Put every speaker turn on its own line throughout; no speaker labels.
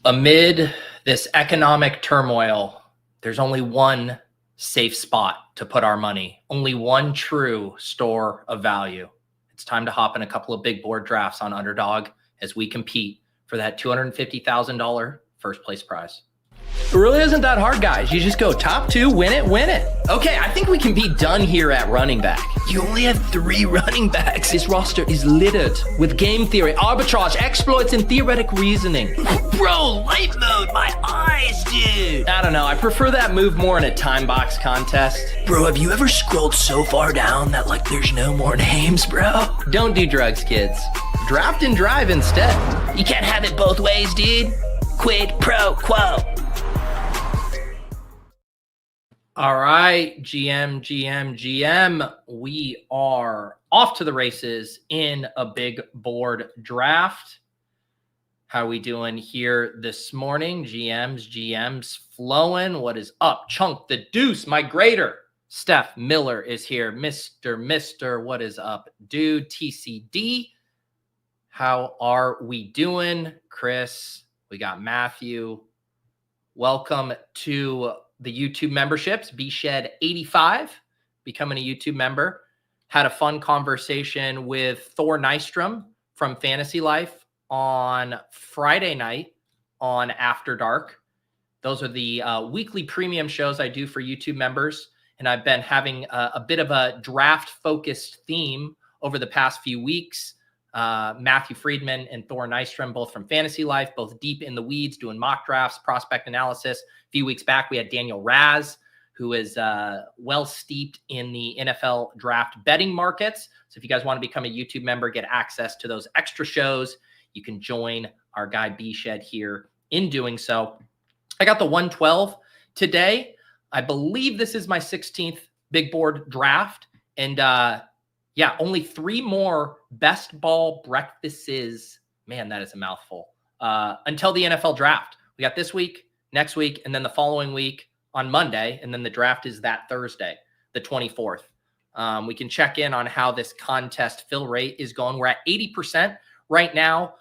Amid this economic turmoil, there's only one safe spot to put our money, only one true store of value. It's time to hop in a couple of big board drafts on Underdog as we compete for that $250,000 first place prize. It really isn't that hard, guys. You just go top two, win it, win it. Okay, I think we can be done here at running back. You only have 3 running backs. This roster is littered with game theory, arbitrage, exploits, and theoretic reasoning. Bro, light mode, my eyes, dude. I don't know, I prefer that move more in a time box contest. Bro, have you ever scrolled so far down that there's no more names, bro? Don't do drugs, kids. Draft and drive instead. You can't have it both ways, dude. Quid pro quo. All right, GM. We are off to the races in a big board draft. How are we doing here this morning? GMs flowing. What is up? Chunk the Deuce, my grader. Steph Miller is here. Mr. What is up, dude? TCD. How are we doing? Chris, we got Matthew. Welcome to the YouTube memberships. BShed85, becoming a YouTube member. Had a fun conversation with Thor Nystrom from Fantasy Life on Friday night on After Dark. Those are the weekly premium shows I do for YouTube members. And I've been having a bit of a draft-focused theme over the past few weeks. Matthew Friedman and Thor Nystrom, both from Fantasy Life, both deep in the weeds, doing mock drafts, prospect analysis. A few weeks back, we had Daniel Raz, who is well steeped in the NFL draft betting markets. So if you guys want to become a YouTube member, get access to those extra shows, you can join our guy B-Shed here in doing so. I got the 112 today. I believe this is my 16th big board draft. And yeah, only 3 more best ball breakfasts. Man, that is a mouthful. Until the NFL draft. We got this week, next week, and then the following week on Monday. And then the draft is that Thursday, the 24th. We can check in on how this contest fill rate is going. We're at 80% right now.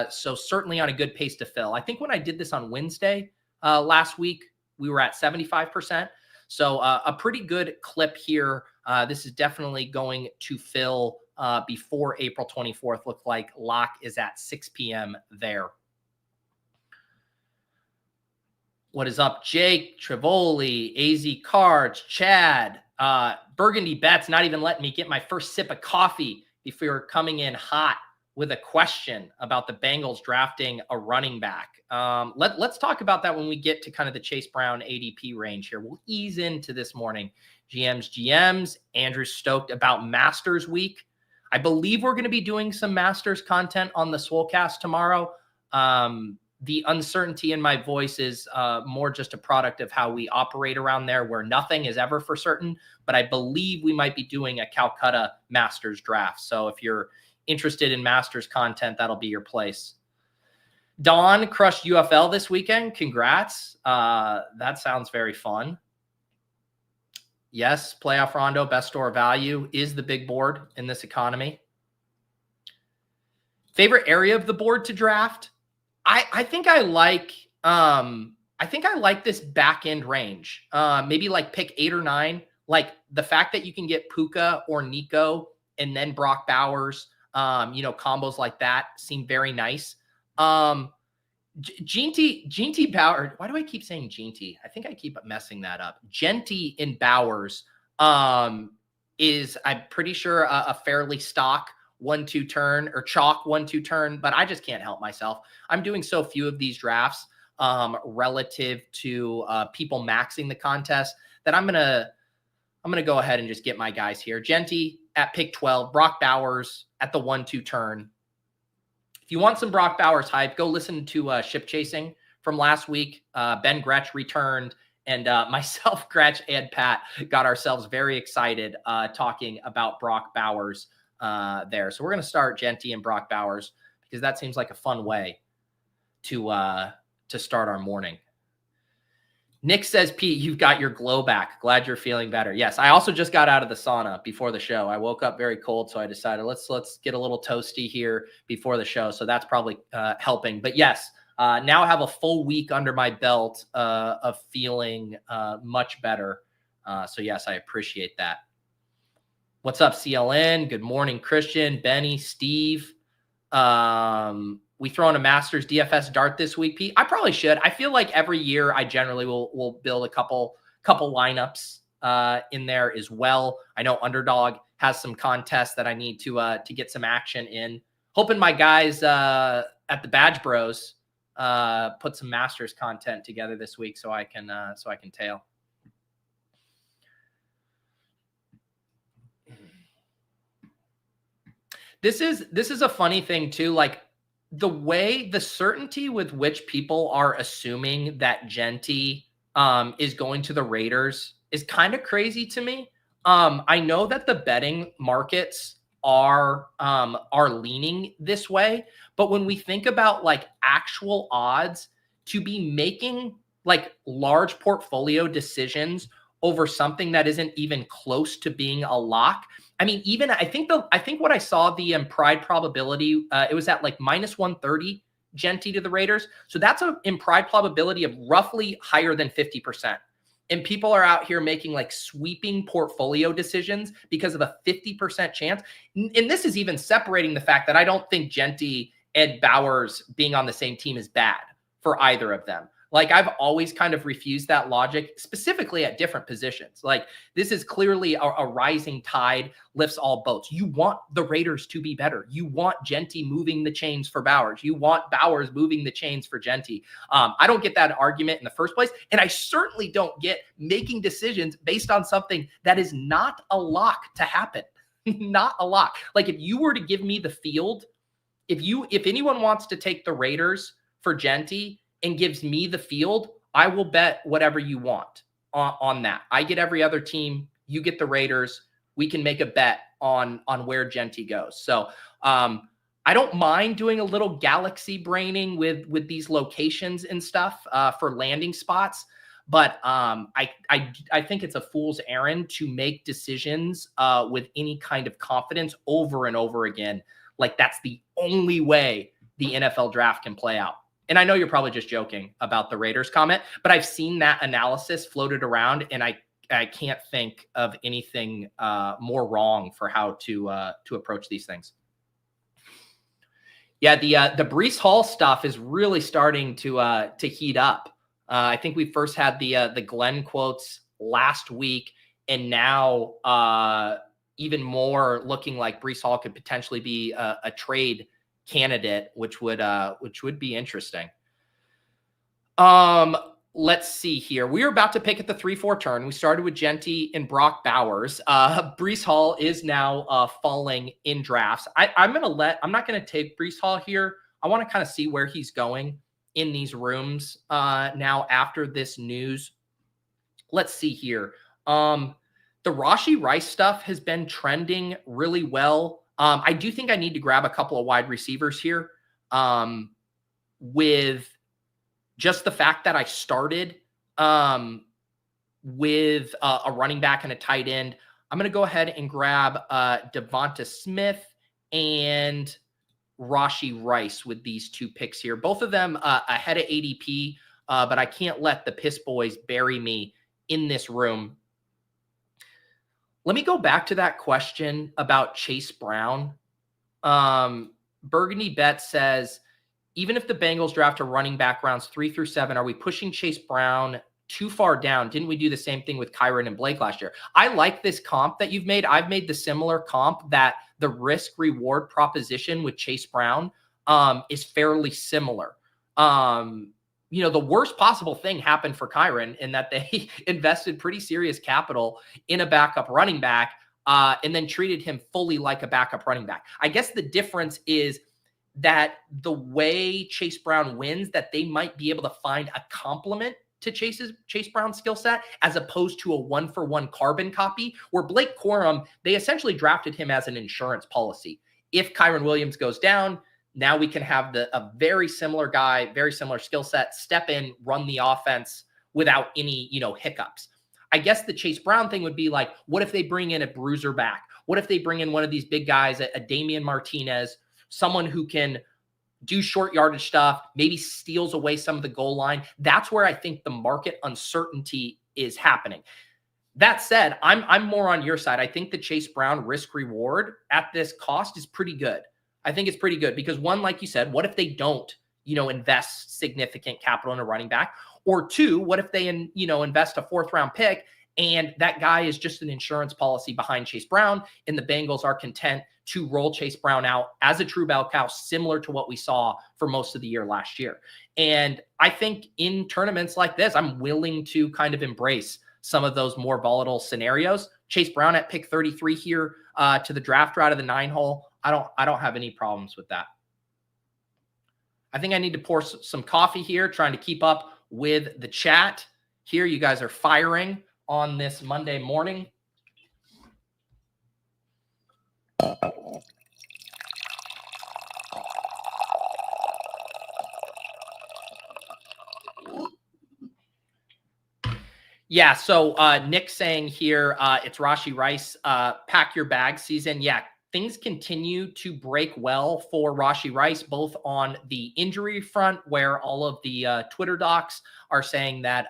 So certainly on a good pace to fill. I think when I did this on Wednesday last week, we were at 75%. So a pretty good clip here. This is definitely going to fill before April 24th. Look like lock is at 6 p.m. there. What is up, Jake, Trevoli, AZ Cards, Chad, Burgundy Bets, not even letting me get my first sip of coffee before coming in hot with a question about the Bengals drafting a running back. Let's talk about that when we get to kind of the Chase Brown ADP range here. We'll ease into this morning. GMs. Andrew's stoked about Masters Week. I believe we're going to be doing some Masters content on the Swolecast tomorrow. The uncertainty in my voice is more just a product of how we operate around there, where nothing is ever for certain. But I believe we might be doing a Calcutta Masters draft. So if you're interested in Masters content, that'll be your place. Don crushed UFL this weekend. Congrats. That sounds very fun. Yes, playoff rondo, best store value is the big board in this economy. Favorite area of the board to draft? I think I like this back end range. Maybe like pick 8 or 9. Like the fact that you can get Puka or Nico and then Brock Bowers, combos like that seem very nice. Jeanty Bowers. Why do I keep saying Jeanty? I think I keep messing that up. Jeanty in Bowers is, I'm pretty sure, a fairly stock 1-2 turn or chalk 1-2 turn, but I just can't help myself. I'm doing so few of these drafts relative to people maxing the contest that I'm gonna go ahead and just get my guys here. Jeanty at pick 12, Brock Bowers at the 1-2 turn. If you want some Brock Bowers hype, go listen to Ship Chasing from last week. Ben Gretsch returned, and myself, Gretsch, and Pat got ourselves very excited talking about Brock Bowers there. So we're going to start Jeanty and Brock Bowers because that seems like a fun way to start our morning. Nick says, Pete, you've got your glow back. Glad you're feeling better. Yes, I also just got out of the sauna before the show. I woke up very cold, so I decided let's get a little toasty here before the show. So that's probably helping. But yes, Now I have a full week under my belt of feeling much better. So yes, I appreciate that. What's up, CLN? Good morning, Christian, Benny, Steve. We throw in a Masters DFS dart this week, Pete. I probably should. I feel like every year I generally will build a couple lineups in there as well. I know Underdog has some contests that I need to get some action in. Hoping my guys at the Badge Bros put some Masters content together this week so I can tail. This is a funny thing too. Like the certainty with which people are assuming that Jeanty is going to the Raiders is kind of crazy to me. I know that the betting markets are leaning this way, but when we think about like actual odds to be making like large portfolio decisions over something that isn't even close to being a lock. I mean, even I think what I saw the implied probability, it was at like -130 Jeanty to the Raiders. So that's an implied probability of roughly higher than 50%. And people are out here making like sweeping portfolio decisions because of a 50% chance. And this is even separating the fact that I don't think Jeanty and Bowers being on the same team is bad for either of them. Like I've always kind of refused that logic, specifically at different positions. Like this is clearly a rising tide lifts all boats. You want the Raiders to be better. You want Jeanty moving the chains for Bowers. You want Bowers moving the chains for Jeanty. I don't get that argument in the first place. And I certainly don't get making decisions based on something that is not a lock to happen. Not a lock. Like if you were to give me the field, if anyone wants to take the Raiders for Jeanty and gives me the field, I will bet whatever you want on that. I get every other team. You get the Raiders. We can make a bet on where Jeanty goes. So I don't mind doing a little galaxy braining with these locations and stuff for landing spots. But I think it's a fool's errand to make decisions with any kind of confidence over and over again. Like that's the only way the NFL draft can play out. And I know you're probably just joking about the Raiders comment, but I've seen that analysis floated around, and I can't think of anything more wrong for how to approach these things. Yeah, the Breece Hall stuff is really starting to heat up. I think we first had the Glenn quotes last week, and now even more looking like Breece Hall could potentially be a trade candidate, which would be interesting. Let's see here. We are about to pick at the 3-4 turn. We started with Jeanty and Brock Bowers. Breece Hall is now falling in drafts. I'm not going to take Breece Hall here. I want to kind of see where he's going in these rooms now after this news. Let's see here. The Rashee Rice stuff has been trending really well. I do think I need to grab a couple of wide receivers here with just the fact that I started with a running back and a tight end. I'm going to go ahead and grab Devonta Smith and Rashee Rice with these two picks here. Both of them ahead of ADP, but I can't let the Piss Boys bury me in this room. Let me go back to that question about Chase Brown. Burgundy Bet says, even if the Bengals draft a running back rounds 3 through 7, are we pushing Chase Brown too far down? Didn't we do the same thing with Kyren and Blake last year? I like this comp that you've made. I've made the similar comp that the risk reward proposition with Chase Brown is fairly similar. The worst possible thing happened for Kyren in that they invested pretty serious capital in a backup running back and then treated him fully like a backup running back. I guess the difference is that the way Chase Brown wins, that they might be able to find a complement to Chase Brown's skill set as opposed to a 1-for-1 carbon copy, where Blake Corum, they essentially drafted him as an insurance policy. If Kyren Williams goes down, now we can have a very similar guy, very similar skill set, step in, run the offense without any, hiccups. I guess the Chase Brown thing would be like, what if they bring in a bruiser back? What if they bring in one of these big guys, a Damian Martinez, someone who can do short yardage stuff, maybe steals away some of the goal line. That's where I think the market uncertainty is happening. That said, I'm more on your side. I think the Chase Brown risk reward at this cost is pretty good. I think it's pretty good because one, like you said, what if they don't, invest significant capital in a running back? Or two, what if they, invest a 4th round pick and that guy is just an insurance policy behind Chase Brown and the Bengals are content to roll Chase Brown out as a true bell cow, similar to what we saw for most of the year last year. And I think in tournaments like this, I'm willing to kind of embrace some of those more volatile scenarios. Chase Brown at pick 33 here to the draft out of the 9 hole. I don't have any problems with that. I think I need to pour some coffee here, trying to keep up with the chat here. You guys are firing on this Monday morning. Yeah, so Nick saying here, it's Rashee Rice, pack your bag season. Yeah, things continue to break well for Rashee Rice, both on the injury front, where all of the Twitter docs are saying that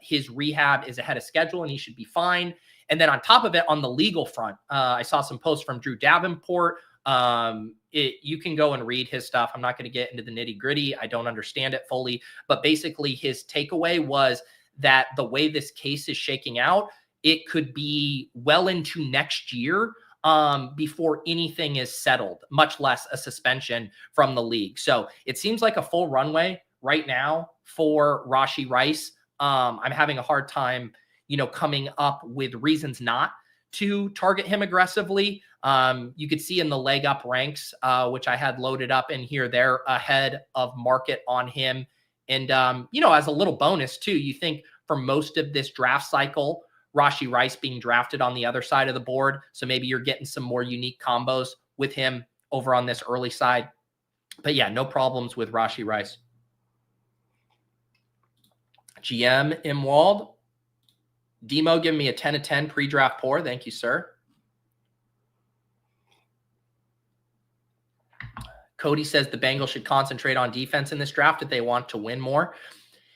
his rehab is ahead of schedule and he should be fine. And then on top of it, on the legal front, I saw some posts from Drew Davenport. You can go and read his stuff. I'm not going to get into the nitty gritty. I don't understand it fully, but basically his takeaway was that the way this case is shaking out, it could be well into next year before anything is settled, much less a suspension from the league. So it seems like a full runway right now for Rashee Rice. I'm having a hard time, coming up with reasons not to target him aggressively. You could see in the leg up ranks, which I had loaded up in here, they're ahead of market on him. And, as a little bonus too, you think for most of this draft cycle, Rashee Rice being drafted on the other side of the board. So maybe you're getting some more unique combos with him over on this early side. But yeah, no problems with Rashee Rice. GM Imwald. Demo giving me a 10 of 10 pre-draft pour. Thank you, sir. Cody says the Bengals should concentrate on defense in this draft if they want to win more.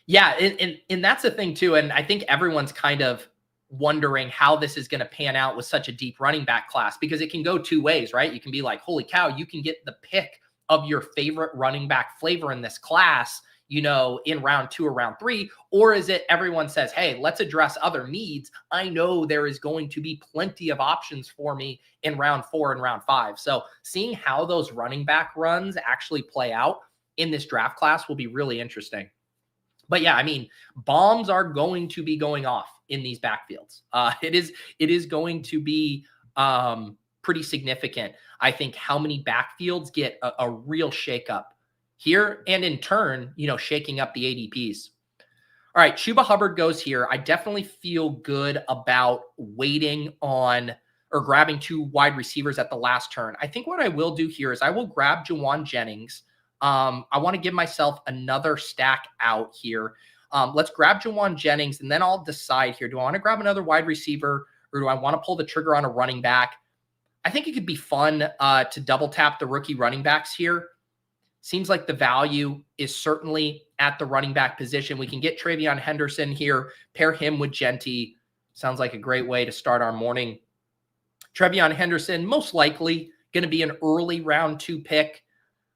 Yeah, and that's the thing too. And I think everyone's kind of wondering how this is going to pan out with such a deep running back class, because it can go two ways, right? You can be like, holy cow, you can get the pick of your favorite running back flavor in this class, in round 2 or round 3, or is it everyone says, hey, let's address other needs. I know there is going to be plenty of options for me in round 4 and round 5. So seeing how those running back runs actually play out in this draft class will be really interesting. But yeah, I mean, bombs are going to be going off in these backfields. It is going to be pretty significant, I think, how many backfields get a real shakeup here, and in turn, shaking up the ADPs. All right, Chuba Hubbard goes here. I definitely feel good about waiting on or grabbing 2 wide receivers at the last turn. I think what I will do here is I will grab Jawan Jennings. I want to give myself another stack out here. Let's grab Jawan Jennings, and then I'll decide here. Do I want to grab another wide receiver, or do I want to pull the trigger on a running back? I think it could be fun to double tap the rookie running backs here. Seems like the value is certainly at the running back position. We can get TreVeyon Henderson here, pair him with Jeanty. Sounds like a great way to start our morning. TreVeyon Henderson, most likely going to be an early round 2 pick.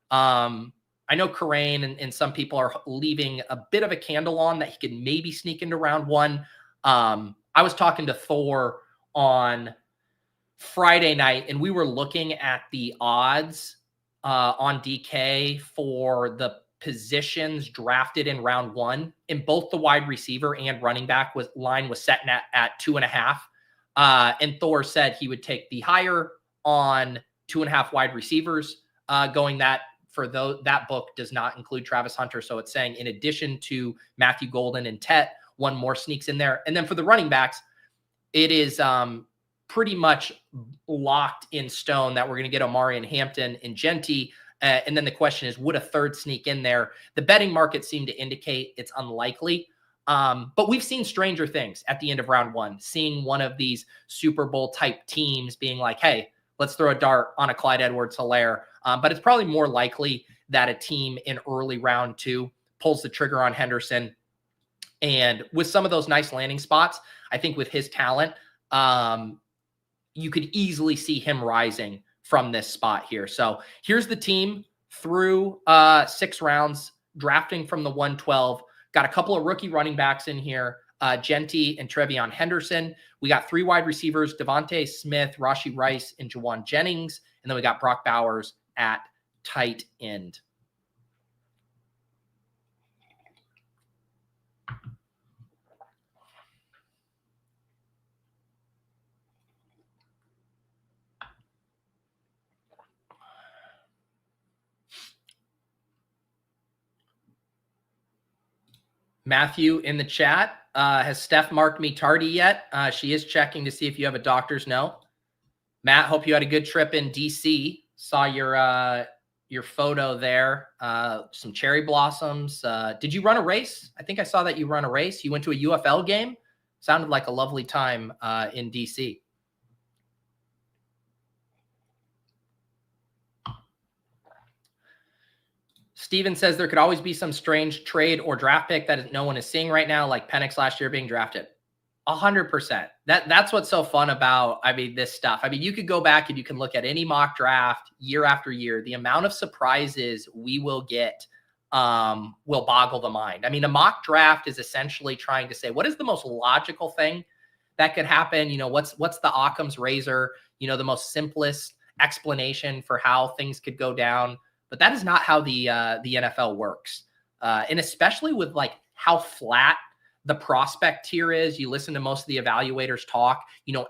I know Karain and some people are leaving a bit of a candle on that he could maybe sneak into round 1. I was talking to Thor on Friday night, and we were looking at the odds on DK for the positions drafted in round 1, and both the wide receiver and running back line was set at 2.5. And Thor said he would take the higher on 2.5 wide receivers, going that for that book does not include Travis Hunter. So it's saying in addition to Matthew Golden and Tet, one more sneaks in there. And then for the running backs, it is pretty much locked in stone that we're going to get Omari and Hampton and Jeanty. And then the question is, would a third sneak in there? The betting market seemed to indicate it's unlikely. But we've seen stranger things at the end of round 1, seeing one of these Super Bowl type teams being like, hey, let's throw a dart on a Clyde Edwards-Helaire. But it's probably more likely that a team in early round 2 pulls the trigger on Henderson. And with some of those nice landing spots, I think with his talent, you could easily see him rising from this spot here. So here's the team through 6 rounds, drafting from the 112. Got a couple of rookie running backs in here, Jeanty and TreVeyon Henderson. We got 3 wide receivers, Davante, Smith, Rashee Rice, and Jauan Jennings. And then we got Brock Bowers at tight end. Matthew in the chat, has Steph marked me tardy yet? She is checking to see if you have a doctor's note. Matt, hope you had a good trip in DC. Saw your photo there. Some cherry blossoms. Did you run a race? I think I saw that you run a race. You went to a UFL game. Sounded like a lovely time in DC. Steven says there could always be some strange trade or draft pick that no one is seeing right now, like Penix last year being drafted. 100%. That's what's so fun about, this stuff. You could go back and you can look at any mock draft year after year. The amount of surprises we will get will boggle the mind. A mock draft is essentially trying to say, what is the most logical thing that could happen? What's the Occam's razor, the most simplest explanation for how things could go down. But that is not how the NFL works. And especially with how flat the prospect tier is. You listen to most of the evaluators talk,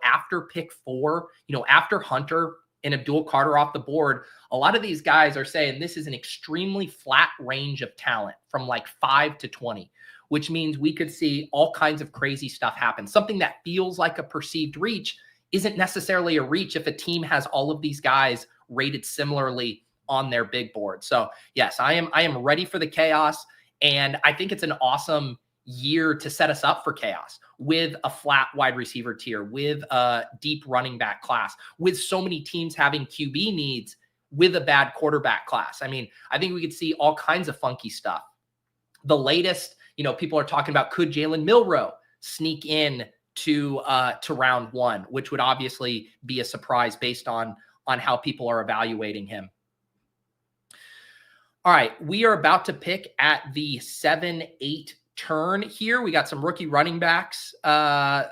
after pick 4, after Hunter and Abdul Carter off the board, a lot of these guys are saying this is an extremely flat range of talent from 5 to 20, which means we could see all kinds of crazy stuff happen. Something that feels like a perceived reach isn't necessarily a reach if a team has all of these guys rated similarly on their big board. So yes, I am ready for the chaos. And I think it's an awesome year to set us up for chaos with a flat wide receiver tier, with a deep running back class, with so many teams having QB needs, with a bad quarterback class. I think we could see all kinds of funky stuff. The latest, people are talking about, could Jalen Milroe sneak in to round 1, which would obviously be a surprise based on how people are evaluating him. All right, we are about to pick at the 7-8 turn here. We got some rookie running backs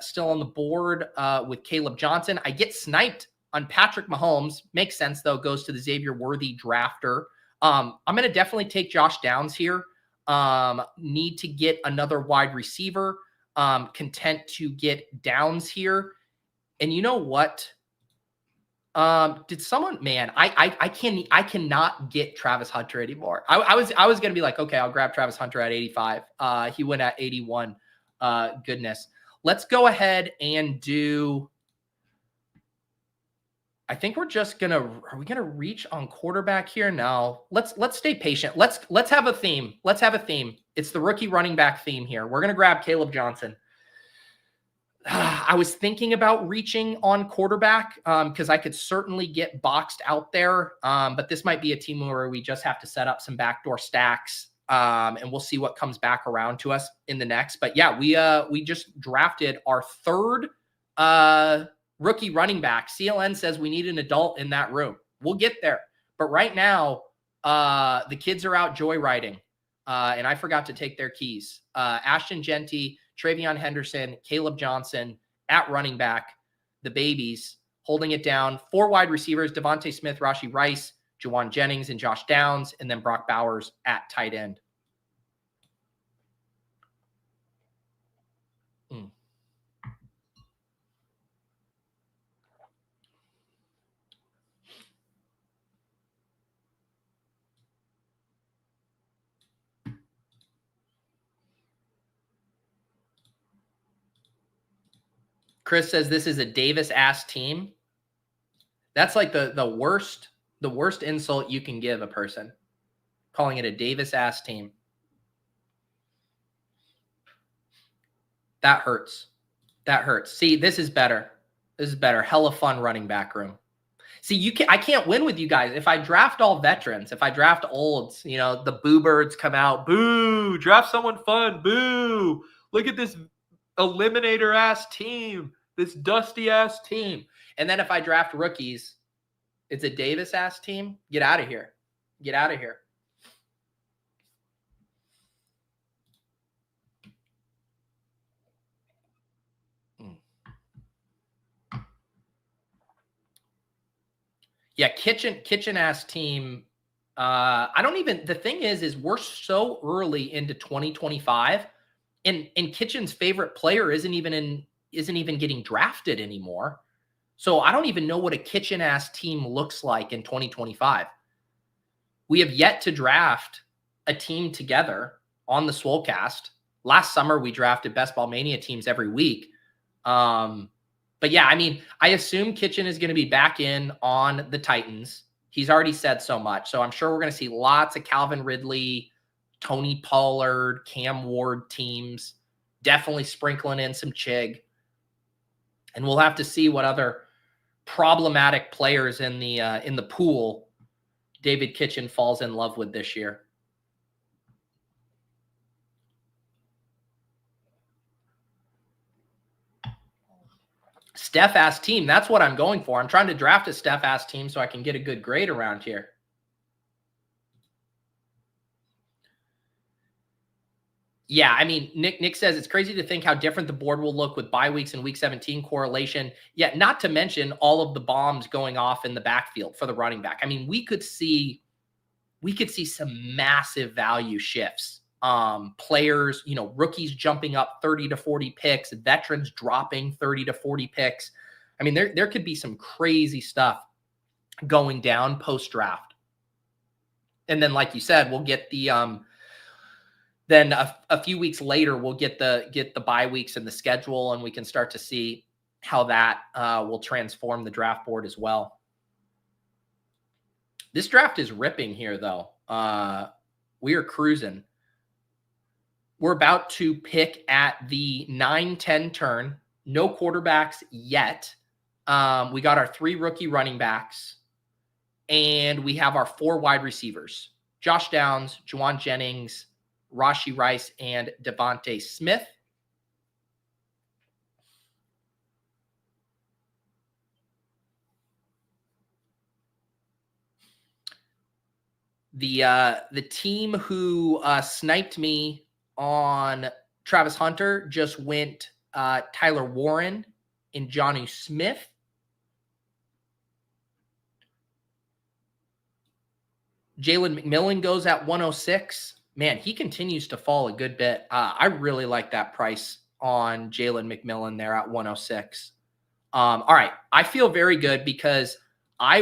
still on the board with Caleb Johnson. I get sniped on Patrick Mahomes. Makes sense, though. Goes to the Xavier Worthy drafter. I'm going to definitely take Josh Downs here. Need to get another wide receiver. Content to get Downs here. And you know what? Did someone, man, I cannot get Travis Hunter anymore. I was going to be like, okay, I'll grab Travis Hunter at 85. He went at 81. Goodness. Let's go ahead and do, I think we're just going to, are we going to reach on quarterback here? No, let's stay patient. Let's have a theme. Let's have a theme. It's the rookie running back theme here. We're going to grab Caleb Johnson. I was thinking about reaching on quarterback because I could certainly get boxed out there. But this might be a team where we just have to set up some backdoor stacks and we'll see what comes back around to us in the next. But yeah, we just drafted our 3rd rookie running back. CLN says we need an adult in that room. We'll get there. But right now, the kids are out joyriding and I forgot to take their keys. Ashton Jeanty, TreVeyon Henderson, Caleb Johnson at running back, the babies holding it down. 4 wide receivers, Davante Smith, Rashee Rice, Jauan Jennings, and Josh Downs, and then Brock Bowers at tight end. Chris says this is a Davis-ass team. That's like the worst insult you can give a person, calling it a Davis-ass team. That hurts. That hurts. See, this is better. This is better. Hella fun running back room. See, I can't win with you guys. If I draft all veterans, if I draft olds, the boo birds come out. Boo! Draft someone fun. Boo! Look at this eliminator ass team. This dusty ass team. And then if I draft rookies, it's a Davis ass team. Get out of here. Get out of here. Yeah, kitchen ass team. The thing is we're so early into 2025 and Kitchen's favorite player isn't even getting drafted anymore. So I don't even know what a kitchen ass team looks like in 2025. We have yet to draft a team together on the Swolecast. Last summer we drafted Best Ball Mania teams every week. But yeah, I mean, I assume Kitchen is going to be back in on the Titans. He's already said so much. So I'm sure we're going to see lots of Calvin Ridley, Tony Pollard, Cam Ward teams, definitely sprinkling in some Chig. And we'll have to see what other problematic players in the pool David Kitchen falls in love with this year. Steph-ass team. That's what I'm going for. I'm trying to draft a Steph-ass team so I can get a good grade around here. Yeah, I mean, Nick says it's crazy to think how different the board will look with bye weeks and week 17 correlation. Yeah, not to mention all of the bombs going off in the backfield for the running back. I mean, we could see some massive value shifts. Players, rookies jumping up 30 to 40 picks, veterans dropping 30 to 40 picks. I mean, there could be some crazy stuff going down post-draft. And then, like you said, we'll get the then a few weeks later, we'll get the bye weeks in the schedule, and we can start to see how that will transform the draft board as well. This draft is ripping here, though. We are cruising. We're about to pick at the 9-10 turn. No quarterbacks yet. We got our 3 rookie running backs, and we have our 4 wide receivers. Josh Downs, Juwan Jennings, Rashee Rice, and Davante Smith. The team who sniped me on Travis Hunter just went Tyler Warren and Geno Smith. Jalen McMillan goes at 106. Man, he continues to fall a good bit. I really like that price on Jalen McMillan there at 106. All right. I feel very good because I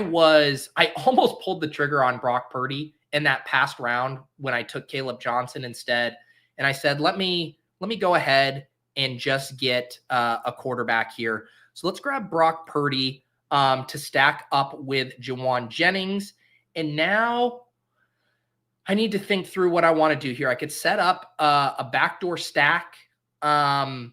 almost pulled the trigger on Brock Purdy in that past round when I took Caleb Johnson instead. And I said, let me go ahead and just get a quarterback here. So let's grab Brock Purdy to stack up with Juwan Jennings. And now I need to think through what I want to do here. I could set up a backdoor stack. I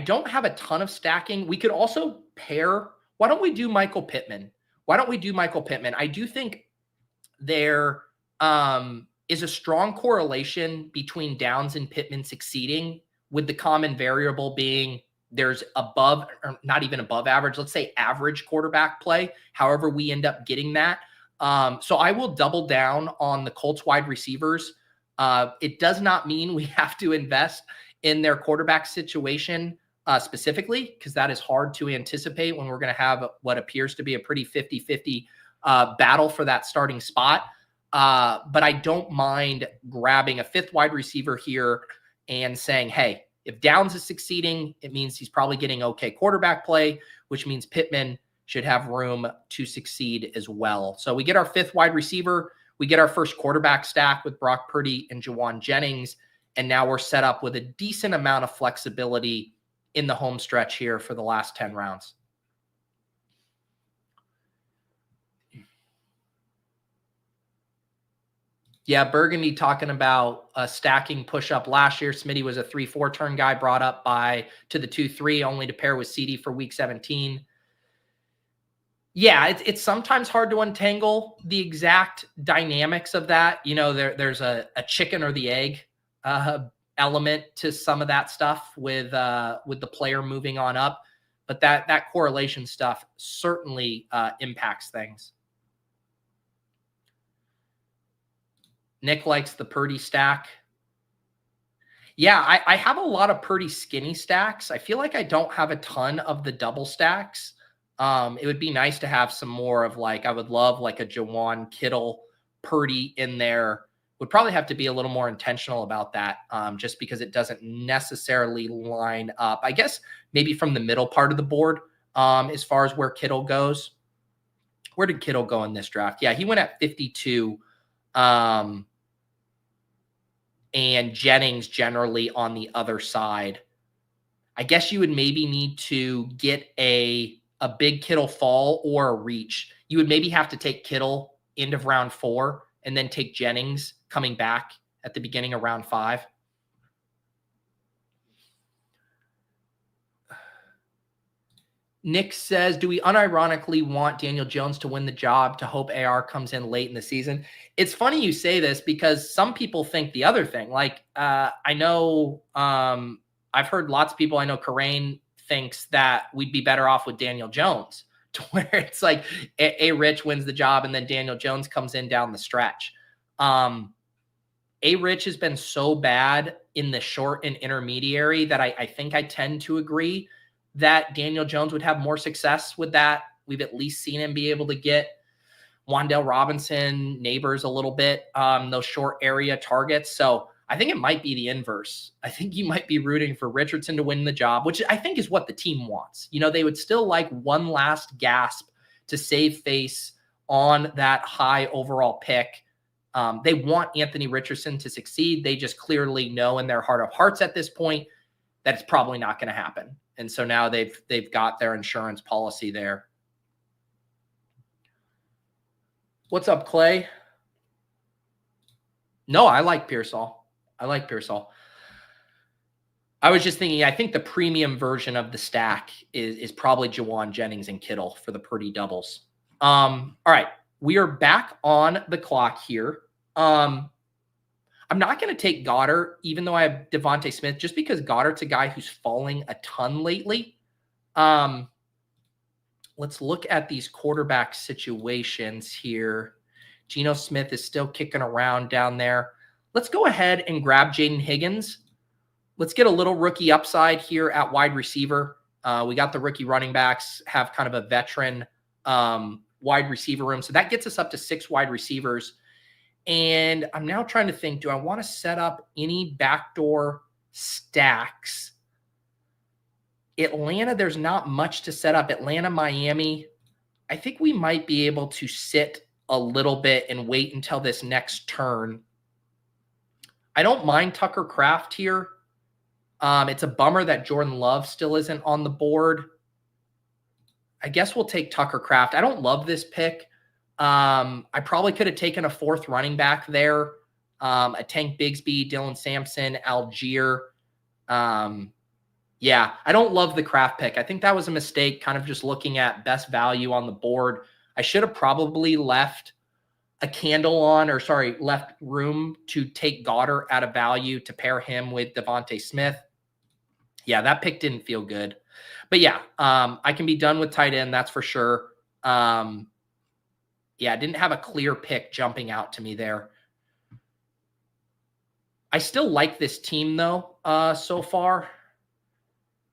don't have a ton of stacking. We could also pair. Why don't we do Michael Pittman? I do think there is a strong correlation between Downs and Pittman succeeding, with the common variable being there's above, or not even above average, let's say average quarterback play, however we end up getting that. So I will double down on the Colts wide receivers. It does not mean we have to invest in their quarterback situation specifically, because that is hard to anticipate when we're going to have what appears to be a pretty 50-50 battle for that starting spot. But I don't mind grabbing a 5th wide receiver here and saying, hey, if Downs is succeeding, it means he's probably getting okay quarterback play, which means Pittman should have room to succeed as well. So we get our 5th wide receiver. We get our first quarterback stack with Brock Purdy and Juwan Jennings. And now we're set up with a decent amount of flexibility in the home stretch here for the last 10 rounds. Yeah, Burgundy talking about stacking push-up last year. Smitty was a 3-4 turn guy brought up to the 2-3, only to pair with CD for week 17. Yeah, it's sometimes hard to untangle the exact dynamics of that. You know, there's a chicken or the egg element to some of that stuff with the player moving on up, but that correlation stuff certainly impacts things. Nick likes the Purdy stack. Yeah, I have a lot of Purdy skinny stacks. I feel like I don't have a ton of the double stacks. It would be nice to have some more of like, I would love like a Jawan Kittle Purdy in there. Would probably have to be a little more intentional about that, just because it doesn't necessarily line up. I guess maybe from the middle part of the board, as far as where Kittle goes. Where did Kittle go in this draft? Yeah, he went at 52. And Jennings generally on the other side. I guess you would maybe need to get a big Kittle fall or a reach. You would maybe have to take Kittle end of round 4 and then take Jennings coming back at the beginning of round 5. Nick says, do we unironically want Daniel Jones to win the job to hope AR comes in late in the season? It's funny you say this because some people think the other thing. Like, I know I've heard lots of people. I know Karain thinks that we'd be better off with Daniel Jones, to where it's like A. Rich wins the job and then Daniel Jones comes in down the stretch. A. Rich has been so bad in the short and intermediary that I think I tend to agree that Daniel Jones would have more success with that. We've at least seen him be able to get Wan'Dale Robinson, Neighbors a little bit, those short area targets. So I think it might be the inverse. I think you might be rooting for Richardson to win the job, which I think is what the team wants. You know, they would still like one last gasp to save face on that high overall pick. They want Anthony Richardson to succeed. They just clearly know in their heart of hearts at this point that it's probably not going to happen. And so now they've got their insurance policy there. What's up, Clay? No, I like Pearsall. I was just thinking, I think the premium version of the stack is probably Jawan, Jennings, and Kittle for the Purdy doubles. All right. We are back on the clock here. I'm not going to take Goddard, even though I have Davante Smith, just because Goddard's a guy who's falling a ton lately. Let's look at these quarterback situations here. Geno Smith is still kicking around down there. Let's go ahead and grab Jaden Higgins. Let's get a little rookie upside here at wide receiver. We got the rookie running backs, have kind of a veteran wide receiver room. So that gets us up to 6 wide receivers. And I'm now trying to think, do I want to set up any backdoor stacks? Atlanta, there's not much to set up. Atlanta, Miami, I think we might be able to sit a little bit and wait until this next turn. I don't mind Tucker Kraft here. It's a bummer that Jordan Love still isn't on the board. I guess we'll take Tucker Kraft. I don't love this pick. I probably could have taken a 4th running back there. A Tank Bigsby, Dylan Sampson, Algier. Yeah, I don't love the Kraft pick. I think that was a mistake, kind of just looking at best value on the board. I should have probably left room to take Goddard out of value to pair him with Davante Smith. Yeah, that pick didn't feel good. But yeah, I can be done with tight end, that's for sure. Yeah, I didn't have a clear pick jumping out to me there. I still like this team, though, so far.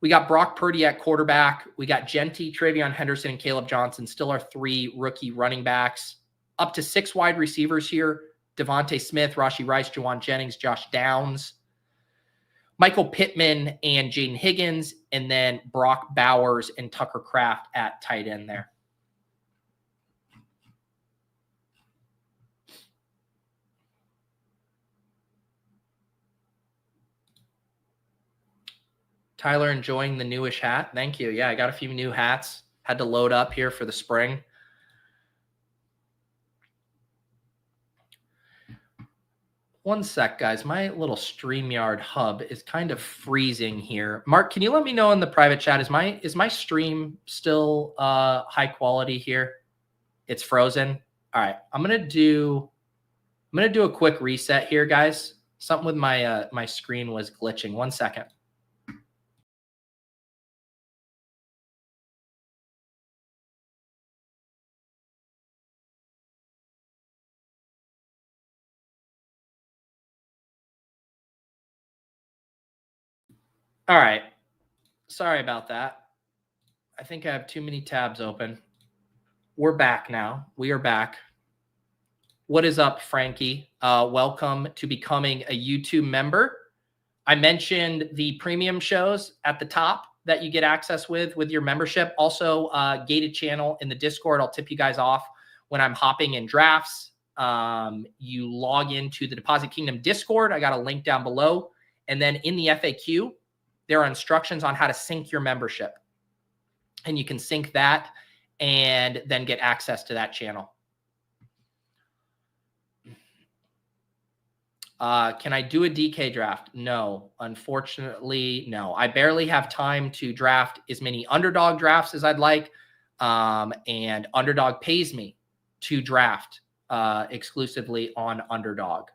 We got Brock Purdy at quarterback. We got Jeanty, TreVeyon Henderson, and Caleb Johnson, still our 3 rookie running backs. Up to 6 wide receivers here. Devontae Smith, Rashee Rice, Jawan Jennings, Josh Downs, Michael Pittman, and Jaden Higgins, and then Brock Bowers and Tucker Kraft at tight end there. Tyler enjoying the newish hat. Thank you. Yeah, I got a few new hats. Had to load up here for the spring. One sec, guys. My little StreamYard hub is kind of freezing here. Mark, can you let me know in the private chat? Is my stream still high quality here? It's frozen. All right. I'm gonna do a quick reset here, guys. Something with my my screen was glitching. 1 second. All right. Sorry about that. I think I have too many tabs open. We're back now. We are back. What is up, Frankie? Welcome to becoming a YouTube member. I mentioned the premium shows at the top that you get access with your membership. Also, gated channel in the Discord. I'll tip you guys off when I'm hopping in drafts. You log into the Deposit Kingdom Discord. I got a link down below. And then in the FAQ, there are instructions on how to sync your membership. And you can sync that and then get access to that channel. Can I do a DK draft? No, unfortunately, no. I barely have time to draft as many underdog drafts as I'd like. And Underdog pays me to draft exclusively on Underdog.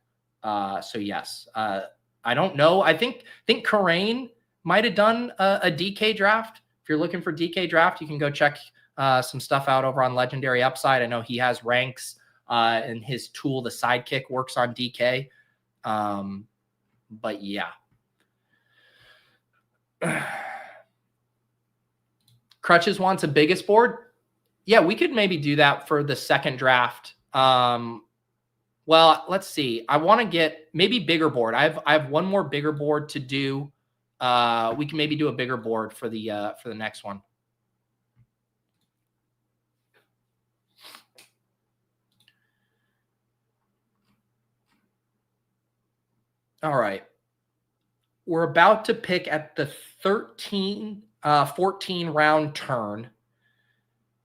So yes, I don't know. I think Karain might have done a DK draft. If you're looking for DK draft, you can go check some stuff out over on Legendary Upside. I know he has ranks and his tool, the Sidekick, works on DK. But yeah. Crutches wants a biggest board. Yeah, we could maybe do that for the second draft. Well, let's see. I want to get maybe bigger board. I have one more bigger board to do. We can maybe do a bigger board for the next one. All right. We're about to pick at the 14 round turn.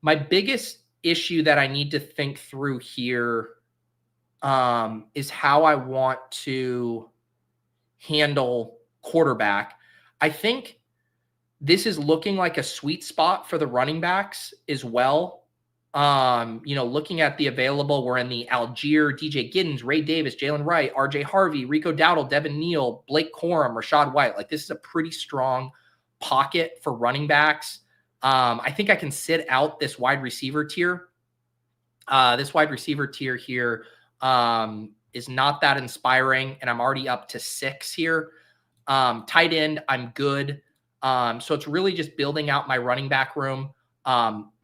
My biggest issue that I need to think through here is how I want to handle quarterback. I think this is looking like a sweet spot for the running backs as well. Looking at the available, we're in the Algier, DJ Giddens, Ray Davis, Jalen Wright, RJ Harvey, Rico Dowdle, Devin Neal, Blake Corum, Rashad White. Like, this is a pretty strong pocket for running backs. I think I can sit out this wide receiver tier. This wide receiver tier here is not that inspiring, and I'm already up to 6 here. Tight end, I'm good. So it's really just building out my running back room.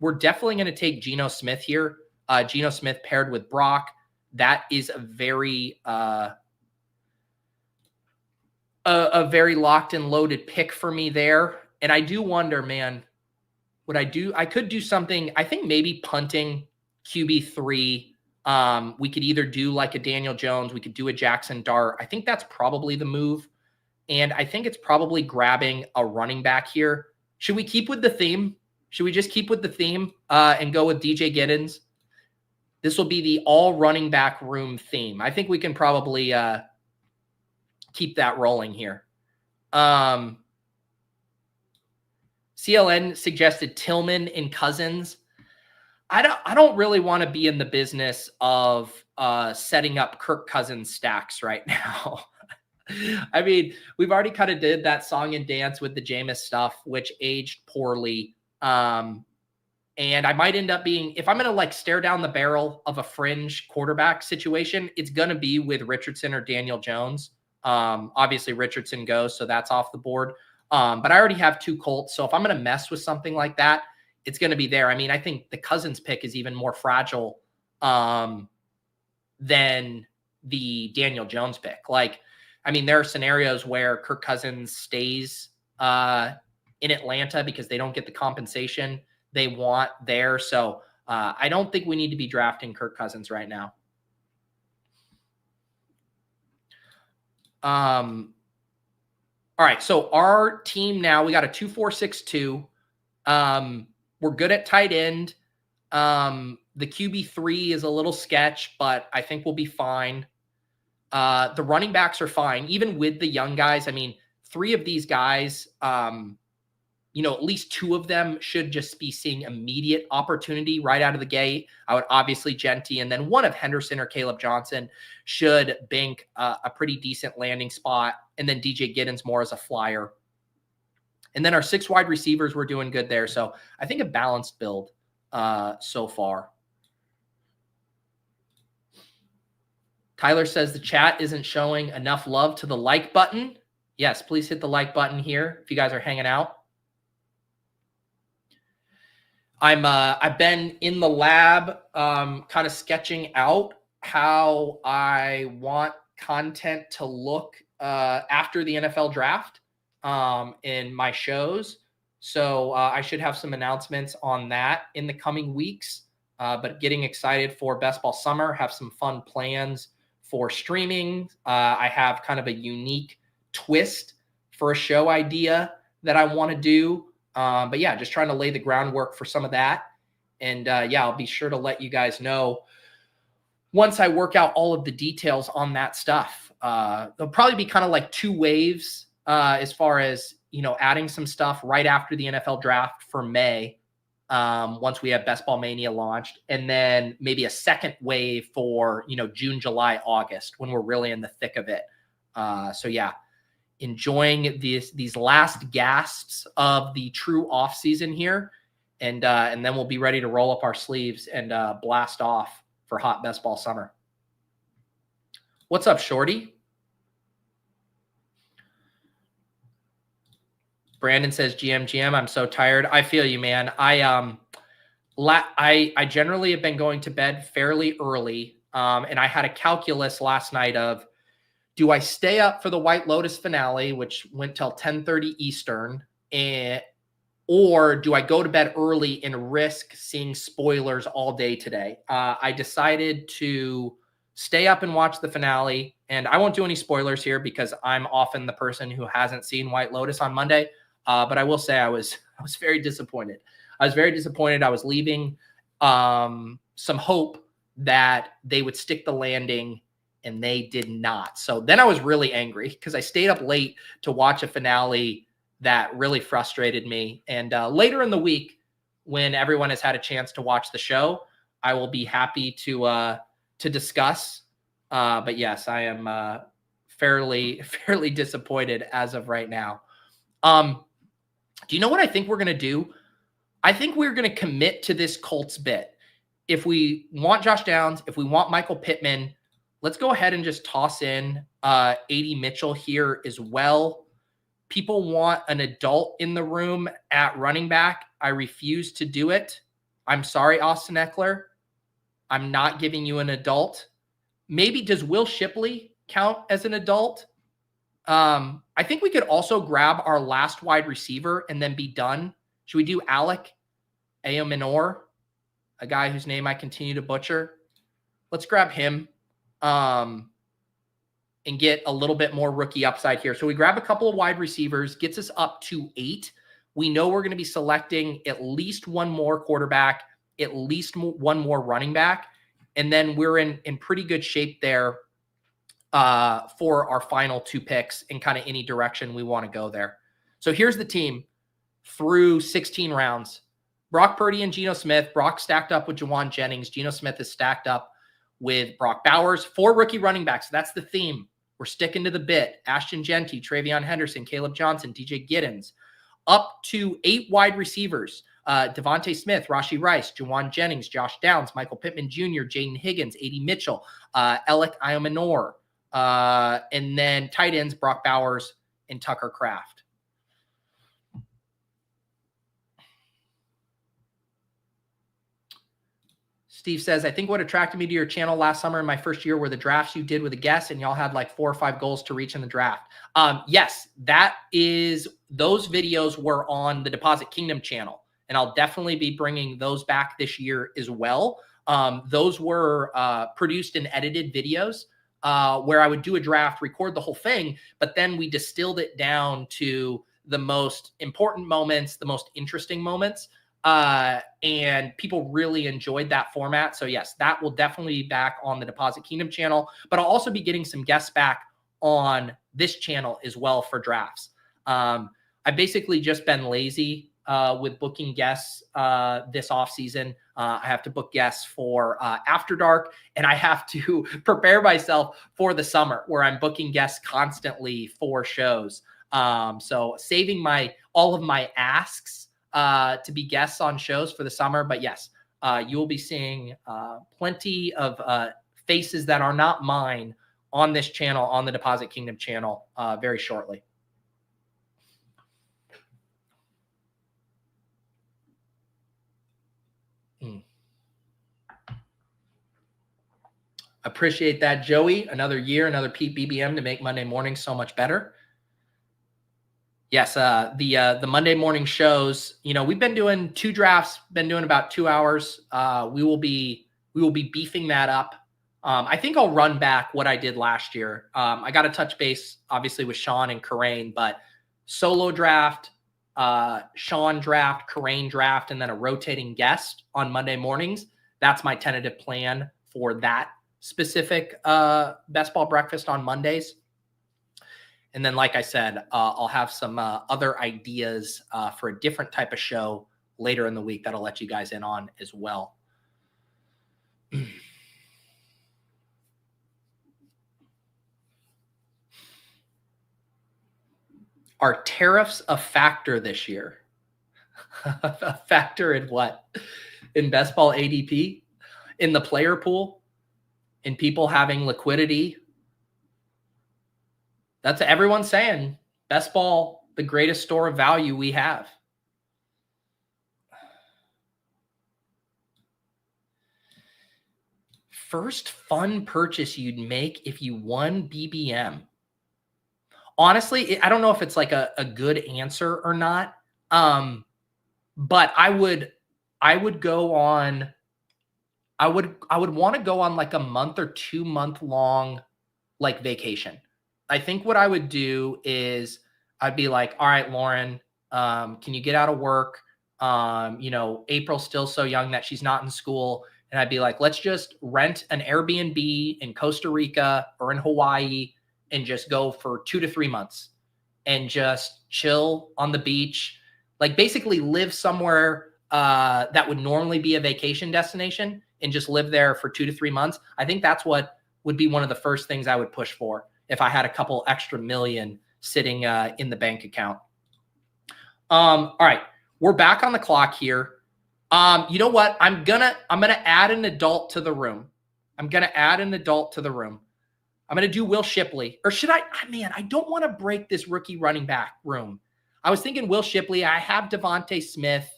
We're definitely going to take Geno Smith here. Geno Smith paired with Brock. That is a very locked and loaded pick for me there. And I do wonder, man, what I do, I could do something. I think maybe punting QB3. We could either do like a Daniel Jones. We could do a Jackson Dart. I think that's probably the move. And I think it's probably grabbing a running back here. Should we keep with the theme? Should we just keep with the theme and go with DJ Giddens? This will be the all running back room theme. I think we can probably keep that rolling here. CLN suggested Tillman and Cousins. I don't really want to be in the business of setting up Kirk Cousins stacks right now. I mean, we've already kind of did that song and dance with the Jameis stuff, which aged poorly. And I might end up being, if I'm going to like stare down the barrel of a fringe quarterback situation, it's going to be with Richardson or Daniel Jones. Obviously Richardson goes, so that's off the board. But I already have 2 Colts. So if I'm going to mess with something like that, it's going to be there. I mean, I think the Cousins pick is even more fragile than the Daniel Jones pick. Like, I mean, there are scenarios where Kirk Cousins stays in Atlanta because they don't get the compensation they want there. So I don't think we need to be drafting Kirk Cousins right now. All right. So our team now, we got a 2-4-6-2. We're good at tight end. The QB3 is a little sketch, but I think we'll be fine. The running backs are fine, even with the young guys. I mean, 3 of these guys, at least 2 of them should just be seeing immediate opportunity right out of the gate. I would obviously Jeanty, and then one of Henderson or Caleb Johnson should bank a pretty decent landing spot. And then DJ Giddens more as a flyer. And then our 6 wide receivers, we're doing good there. So I think a balanced build so far. Tyler says the chat isn't showing enough love to the like button. Yes, please hit the like button here if you guys are hanging out. I've been in the lab kind of sketching out how I want content to look after the NFL draft in my shows. So I should have some announcements on that in the coming weeks. But getting excited for Best Ball Summer, have some fun plans for streaming. I have kind of a unique twist for a show idea that I want to do. But yeah, just trying to lay the groundwork for some of that. And yeah, I'll be sure to let you guys know once I work out all of the details on that stuff. There'll probably be kind of like 2 waves as far as, adding some stuff right after the NFL draft for May, once we have Best Ball Mania launched, and then maybe a second wave for, June, July, August, when we're really in the thick of it. So yeah, enjoying these last gasps of the true off season here. And then we'll be ready to roll up our sleeves and blast off for hot Best Ball Summer. What's up, Shorty? Brandon says, GM, I'm so tired. I feel you, man. I generally have been going to bed fairly early. And I had a calculus last night of, do I stay up for the White Lotus finale, which went till 10:30 Eastern, or do I go to bed early and risk seeing spoilers all day today? I decided to stay up and watch the finale, and I won't do any spoilers here because I'm often the person who hasn't seen White Lotus on Monday. But I will say I was very disappointed. I was very disappointed. I was leaving some hope that they would stick the landing, and they did not. So then I was really angry because I stayed up late to watch a finale that really frustrated me. And later in the week, when everyone has had a chance to watch the show, I will be happy to discuss. But yes, I am fairly disappointed as of right now. Do you know what I think we're going to do? I think we're going to commit to this Colts bit. If we want Josh Downs, if we want Michael Pittman, let's go ahead and just toss in AD Mitchell here as well. People want an adult in the room at running back. I refuse to do it. I'm sorry, Austin Eckler. I'm not giving you an adult. Maybe does Will Shipley count as an adult? I think we could also grab our last wide receiver and then be done. Should we do Alec Ayominor, a guy whose name I continue to butcher? Let's grab him and get a little bit more rookie upside here. So we grab a couple of wide receivers, gets us up to 8. We know we're going to be selecting at least one more quarterback, at least one more running back, and then we're in pretty good shape there for our final 2 picks in kind of any direction we want to go there. So here's the team through 16 rounds. Brock Purdy and Geno Smith. Brock stacked up with Juwan Jennings. Geno Smith is stacked up with Brock Bowers. 4 rookie running backs. That's the theme. We're sticking to the bit. Ashton Jeanty, TreVeyon Henderson, Caleb Johnson, DJ Giddens. Up to 8 wide receivers. Davante Smith, Rashee Rice, Juwan Jennings, Josh Downs, Michael Pittman Jr., Jaden Higgins, AD Mitchell, Alec Ayominor. And then tight ends, Brock Bowers and Tucker Kraft. Steve says, I think what attracted me to your channel last summer in my first year were the drafts you did with a guest, and y'all had like 4 or 5 goals to reach in the draft. Yes, those videos were on the Deposit Kingdom channel, and I'll definitely be bringing those back this year as well. Those were produced and edited videos where I would do a draft, record the whole thing, but then we distilled it down to the most important moments, the most interesting moments. And people really enjoyed that format. So yes, that will definitely be back on the Deposit Kingdom channel, but I'll also be getting some guests back on this channel as well for drafts. I've basically just been lazy with booking guests this off season. I have to book guests for After Dark, and I have to prepare myself for the summer where I'm booking guests constantly for shows. So saving all of my asks to be guests on shows for the summer. But yes, you will be seeing plenty of faces that are not mine on this channel, on the Deposit Kingdom channel, very shortly. Appreciate that, Joey. Another year, another Pete BBM to make Monday mornings so much better. Yes, the Monday morning shows, we've been doing 2 drafts, been doing about 2 hours. We will be beefing that up. I think I'll run back what I did last year. I got to touch base, obviously, with Sean and Karain, but solo draft, Sean draft, Karain draft, and then a rotating guest on Monday mornings. That's my tentative plan for that specific Best Ball Breakfast on Mondays. And then, like I said, I'll have some other ideas for a different type of show later in the week that I'll let you guys in on as well. Are tariffs a factor this year? A factor in what? In Best Ball ADP? In the player pool? In people having liquidity? That's what everyone's saying. Best Ball, the greatest store of value we have. First fun purchase you'd make if you won BBM. Honestly, I don't know if it's like a good answer or not. But I would go on. I would want to go on like a month or 2 month long like vacation. I think what I would do is I'd be like, all right, Lauren, can you get out of work? April's still so young that she's not in school. And I'd be like, let's just rent an Airbnb in Costa Rica or in Hawaii and just go for 2 to 3 months and just chill on the beach, like basically live somewhere that would normally be a vacation destination and just live there for 2 to 3 months. I think that's what would be one of the first things I would push for if I had a couple extra million sitting in the bank account. All right, we're back on the clock here. You know what? I'm gonna add an adult to the room. I'm gonna do Will Shipley, or should I? Man, I don't want to break this rookie running back room. I was thinking Will Shipley. I have Davante Smith.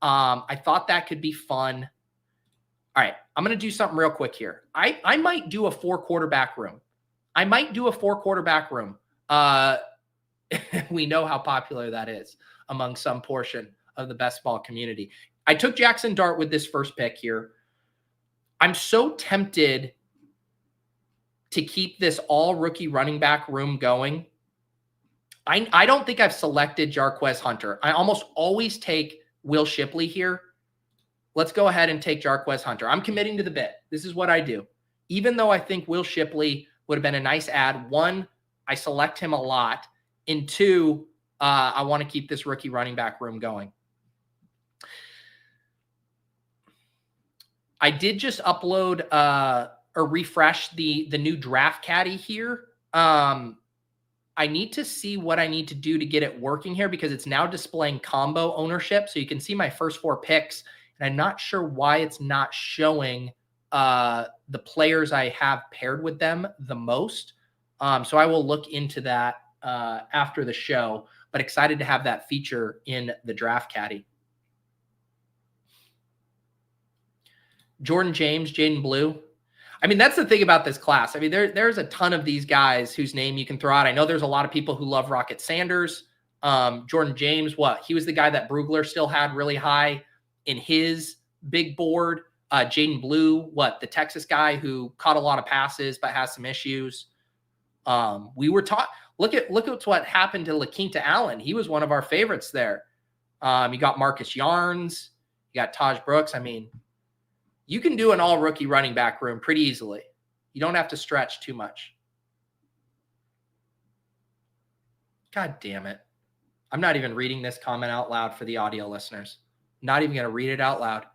I thought that could be fun. All right, I'm going to do something real quick here. I might do a 4 quarterback room. We know how popular that is among some portion of the best ball community. I took Jackson Dart with this first pick here. I'm so tempted to keep this all rookie running back room going. I don't think I've selected Jarquez Hunter. I almost always take Will Shipley here. Let's go ahead and take Jarquez Hunter. I'm committing to the bit. This is what I do. Even though I think Will Shipley would have been a nice add. 1, I select him a lot. And 2, I want to keep this rookie running back room going. I did just upload or refresh the new draft caddy here. I need to see what I need to do to get it working here because it's now displaying combo ownership. So you can see my first 4 picks, and I'm not sure why it's not showing the players I have paired with them the most. So I will look into that after the show, but excited to have that feature in the draft caddy. Jordan James, Jaden Blue. I mean, that's the thing about this class. I mean, there's a ton of these guys whose name you can throw out. I know there's a lot of people who love Rocket Sanders. Jordan James, he was the guy that Brugler still had really high in his big board. Jaden Blue, the Texas guy who caught a lot of passes but has some issues. We were taught. Look at what happened to LaQuinta Allen. He was one of our favorites there. You got Marcus Yarns. You got Taj Brooks. I mean, you can do an all-rookie running back room pretty easily. You don't have to stretch too much. God damn it. I'm not even reading this comment out loud for the audio listeners. Not even going to read it out loud.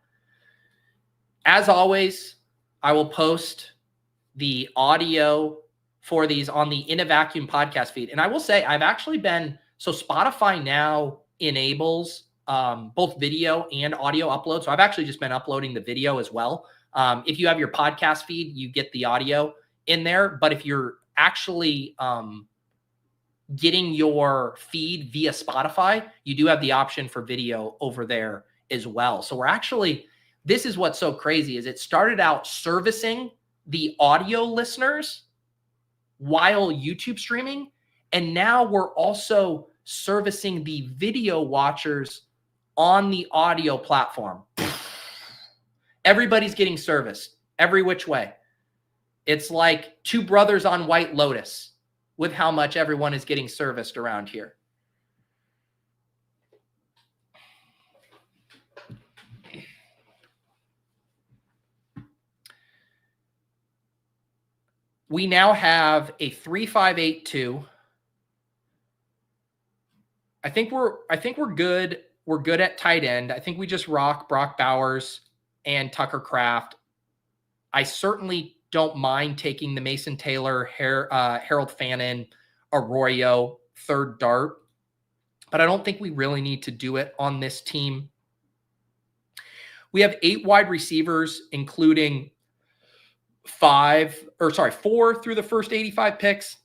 As always, I will post the audio for these on the In a Vacuum podcast feed. And I will say, I've actually been, so Spotify now enables both video and audio upload. So I've actually just been uploading the video as well. If you have your podcast feed, you get the audio in there. But if you're actually getting your feed via Spotify, you do have the option for video over there as well. So we're actually, this is what's so crazy is it started out servicing the audio listeners while YouTube streaming. And now we're also servicing the video watchers on the audio platform. Everybody's getting serviced every which way. It's like two brothers on White Lotus with how much everyone is getting serviced around here. We now have a 3-5-8-2. I think we're good. We're good at tight end. I think we just rock Brock Bowers and Tucker Kraft. I certainly don't mind taking the Mason Taylor, Harold Fannin, Arroyo third dart, but I don't think we really need to do it on this team. We have 8 wide receivers, including 4 through the first 85 picks,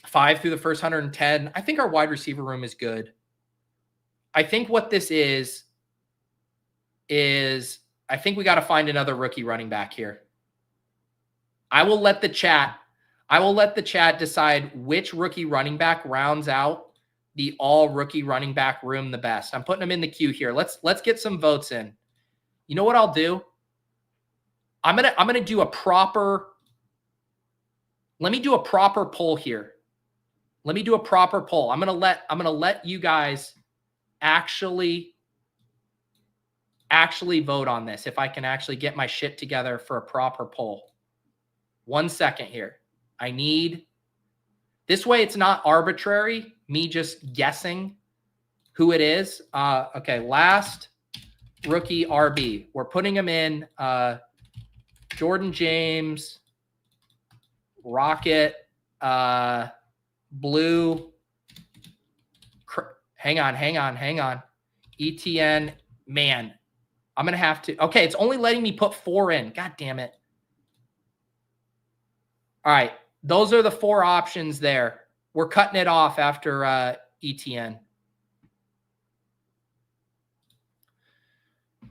5 through the first 110. I think our wide receiver room is good. I think what this is I think we got to find another rookie running back here. I will let the chat decide which rookie running back rounds out the all rookie running back room the best. I'm putting them in the queue here. Let's get some votes in. You know what I'll do? I'm going to do a proper, let me do a proper poll here. Let me do a proper poll. I'm going to let you guys actually vote on this. If I can actually get my shit together for a proper poll. 1 second here. I need, this way it's not arbitrary, me just guessing who it is. Okay, last rookie RB. We're putting him in Jordan James, Rocket, Blue. Hang on. ETN, man. I'm going to have to. Okay, it's only letting me put 4 in. God damn it. All right, those are the 4 options there. We're cutting it off after ETN.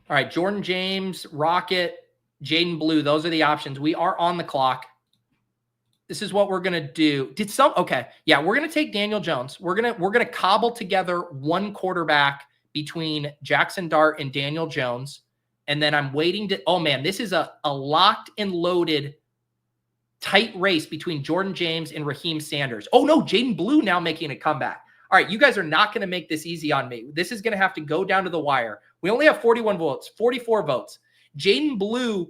All right, Jordan James, Rocket, Jaden Blue. Those are the options. We are on the clock. This is what we're going to do. Okay. Yeah, we're going to take Daniel Jones. We're going to cobble together one quarterback between Jackson Dart and Daniel Jones. And then I'm waiting to, oh man, this is a locked and loaded tight race between Jordan James and Raheem Sanders. Oh no, Jaden Blue now making a comeback. All right, you guys are not going to make this easy on me. This is going to have to go down to the wire. We only have 41 votes, 44 votes. Jaden Blue,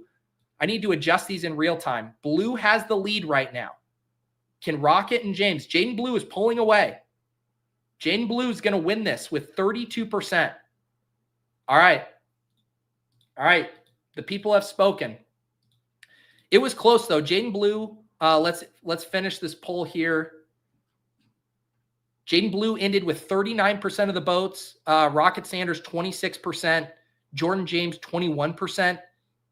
I need to adjust these in real time. Blue has the lead right now. Can Rocket and James. Jaden Blue is pulling away. Jaden Blue is going to win this with 32%. All right. The people have spoken. It was close though. Jaden Blue, let's finish this poll here. Jaden Blue ended with 39% of the votes. Rocket Sanders, 26%. Jordan James, 21%.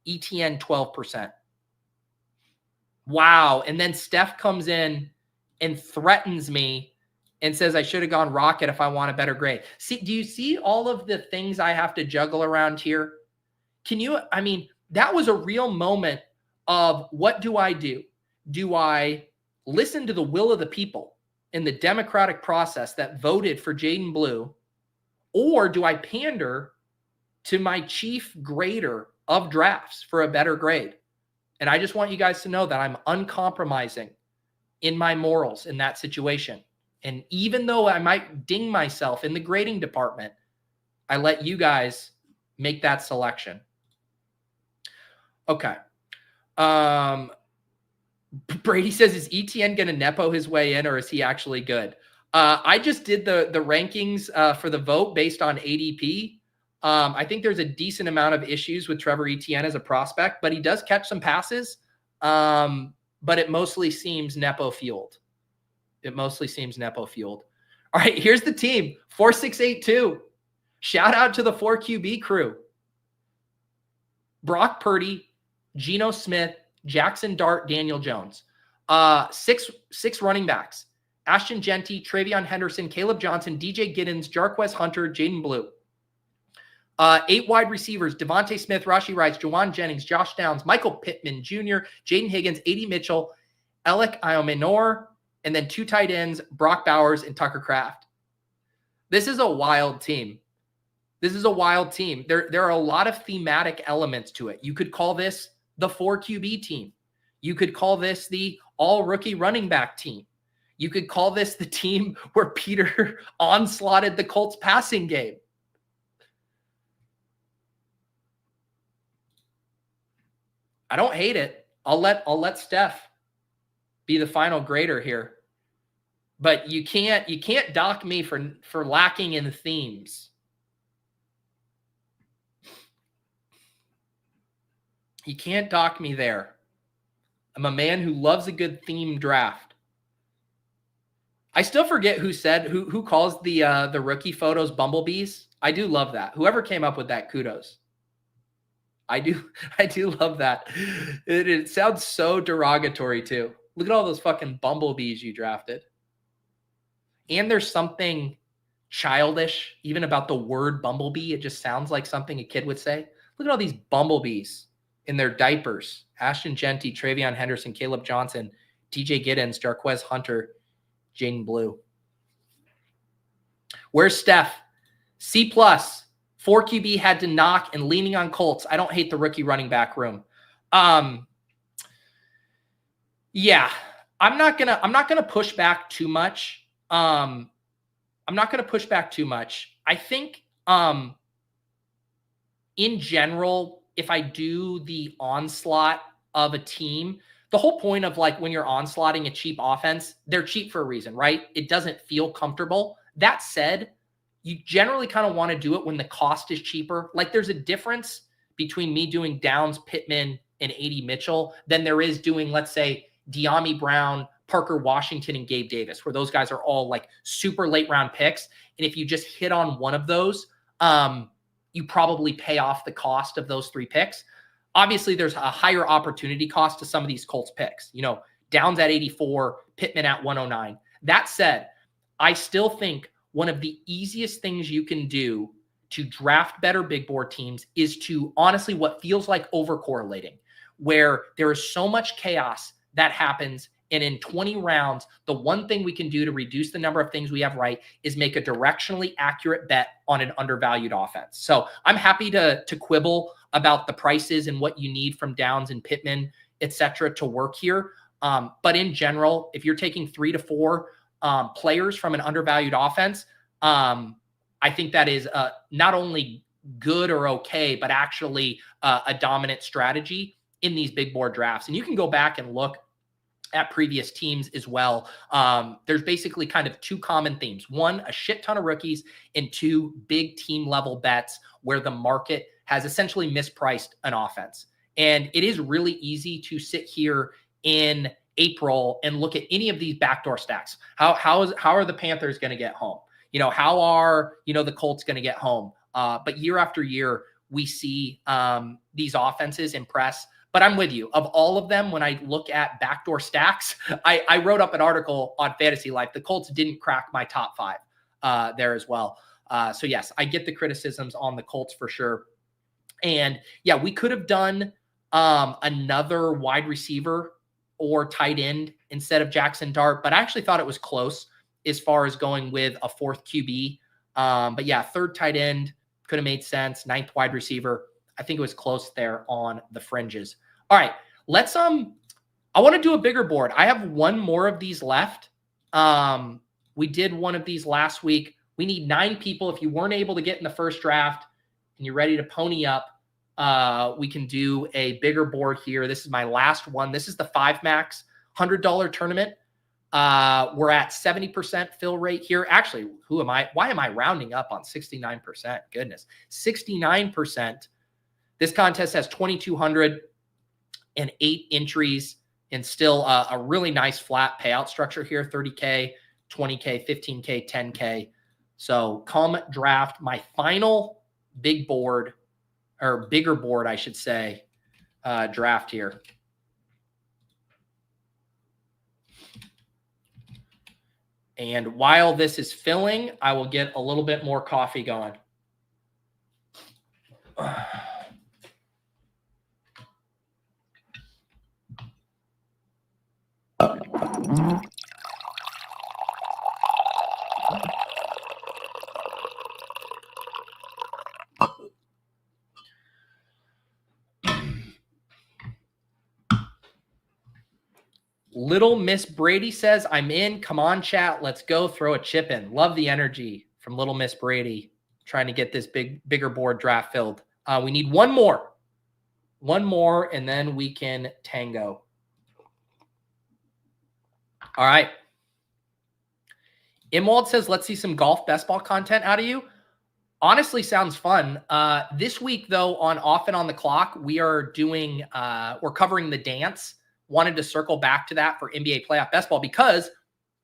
ETN, 12%. Wow. And then Steph comes in and threatens me and says I should have gone Rocket if I want a better grade. See, do you see all of the things I have to juggle around here? That was a real moment of what do I do? Do I listen to the will of the people in the democratic process that voted for Jaden Blue, or do I pander to my chief grader of drafts for a better grade? And I just want you guys to know that I'm uncompromising in my morals in that situation. And even though I might ding myself in the grading department, I let you guys make that selection. Okay. Brady says, is ETN going to Nepo his way in, or is he actually good? I just did the rankings for the vote based on ADP. I think there's a decent amount of issues with Trevor Etienne as a prospect, but he does catch some passes. But it mostly seems Nepo fueled. It mostly seems Nepo fueled. All right, here's the team. 4682. Shout out to the 4QB crew. Brock Purdy, Geno Smith, Jackson Dart, Daniel Jones. Six running backs. Ashton Jeanty, TreVeyon Henderson, Caleb Johnson, DJ Giddens, Jarquez Hunter, Jaden Blue. 8 wide receivers, Davante Smith, Rashee Rice, Jawan Jennings, Josh Downs, Michael Pittman Jr., Jaden Higgins, A.D. Mitchell, Alec Iomenor, and then 2 tight ends, Brock Bowers and Tucker Kraft. This is a wild team. This is a wild team. There are a lot of thematic elements to it. You could call this the 4QB team. You could call this the all-rookie running back team. You could call this the team where Peter onslaughted the Colts passing game. I don't hate it. I'll let Steph be the final grader here. But you can't dock me for lacking in themes. You can't dock me there. I'm a man who loves a good theme draft. I still forget who calls the rookie photos bumblebees. I do love that. Whoever came up with that, kudos. I do love that. It sounds so derogatory too. Look at all those fucking bumblebees you drafted. And there's something childish even about the word bumblebee. It just sounds like something a kid would say. Look at all these bumblebees in their diapers. Ashton Jeanty, TreVeyon Henderson, Caleb Johnson, DJ Giddens, Jarquez Hunter, Jaden Blue. Where's Steph? C+. 4QB had to knock and leaning on Colts. I don't hate the rookie running back room. Yeah, I'm not gonna push back too much. I think in general, if I do the onslaught of a team, the whole point of like when you're onslaughting a cheap offense, they're cheap for a reason, right? It doesn't feel comfortable. That said, you generally kind of want to do it when the cost is cheaper. Like there's a difference between me doing Downs, Pittman, and A.D. Mitchell than there is doing, let's say, De'Ami Brown, Parker Washington, and Gabe Davis, where those guys are all like super late round picks. And if you just hit on one of those, you probably pay off the cost of those 3 picks. Obviously, there's a higher opportunity cost to some of these Colts picks. You know, Downs at 84, Pittman at 109. That said, I still think one of the easiest things you can do to draft better big board teams is to honestly what feels like over-correlating, where there is so much chaos that happens. And in 20 rounds, the one thing we can do to reduce the number of things we have right is make a directionally accurate bet on an undervalued offense. So I'm happy to quibble about the prices and what you need from Downs and Pittman, et cetera, to work here. But in general, if you're taking 3 to 4 players from an undervalued offense, I think that is not only good or okay, but actually a dominant strategy in these big board drafts. And you can go back and look at previous teams as well. There's basically kind of 2 common themes. 1, a shit ton of rookies, and 2, big team level bets where the market has essentially mispriced an offense. And it is really easy to sit here in April and look at any of these backdoor stacks. How are the Panthers going to get home? You know, how are, the Colts going to get home? But year after year, we see these offenses impress. But I'm with you. Of all of them, when I look at backdoor stacks, I wrote up an article on Fantasy Life. The Colts didn't crack my top 5 there as well. So yes, I get the criticisms on the Colts for sure. And yeah, we could have done another wide receiver or tight end instead of Jackson Dart, but I actually thought it was close as far as going with a 4th QB. But yeah, 3rd tight end could have made sense. 9th wide receiver. I think it was close there on the fringes. All right, let's I want to do a bigger board. I have one more of these left. We did one of these last week. We need 9 people. If you weren't able to get in the first draft and you're ready to pony up, we can do a bigger board here. This is my last one. This is the 5 max $100 tournament. We're at 70% fill rate here. Actually, who am I? Why am I rounding up on 69%? Goodness, 69%. This contest has 2,208 entries and still a really nice flat payout structure here. 30K, 20K, 15K, 10K. So come draft my final big board, or bigger board, I should say, draft here. And while this is filling, I will get a little bit more coffee going. Little Miss Brady says, I'm in. Come on, chat. Let's go throw a chip in. Love the energy from Little Miss Brady trying to get this bigger board draft filled. We need one more. One more, and then we can tango. All right. Imwald says, let's see some golf best ball content out of you. Honestly, sounds fun. This week, though, on Off and On the Clock, we are doing, we're covering the dance. Wanted to circle back to that for NBA playoff best ball because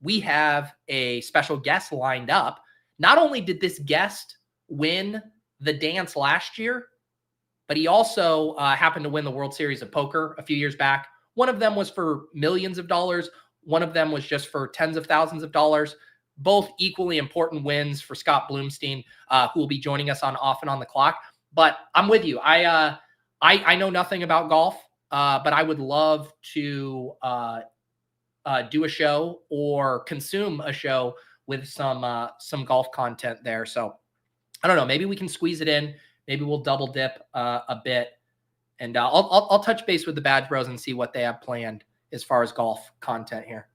we have a special guest lined up. Not only did this guest win the dance last year, but he also happened to win the World Series of Poker a few years back. One of them was for millions of dollars. One of them was just for tens of thousands of dollars. Both equally important wins for Scott Bloomstein, who will be joining us on Off and On the Clock. But I'm with you. I know nothing about golf. But I would love to do a show or consume a show with some golf content there. So I don't know. Maybe we can squeeze it in. Maybe we'll double dip a bit, and I'll touch base with the Badge Bros and see what they have planned as far as golf content here.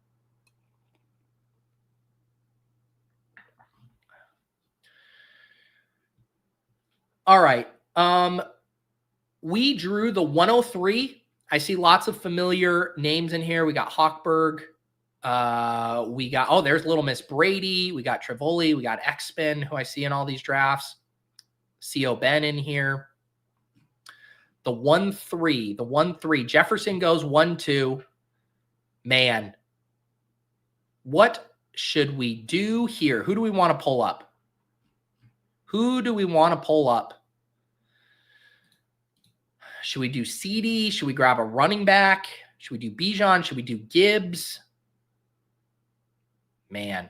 All right. We drew the 103. I see lots of familiar names in here. We got Hochberg. We got, there's Little Miss Brady. We got Trevoli. We got X-Spin, who I see in all these drafts. C.O. Ben in here. The 1-3. The 1-3. Jefferson goes 1-2. Man. What should we do here? Who do we want to pull up? Who do we want to pull up? Should we do CD? Should we grab a running back? Should we do Bijan? Should we do Gibbs? Man.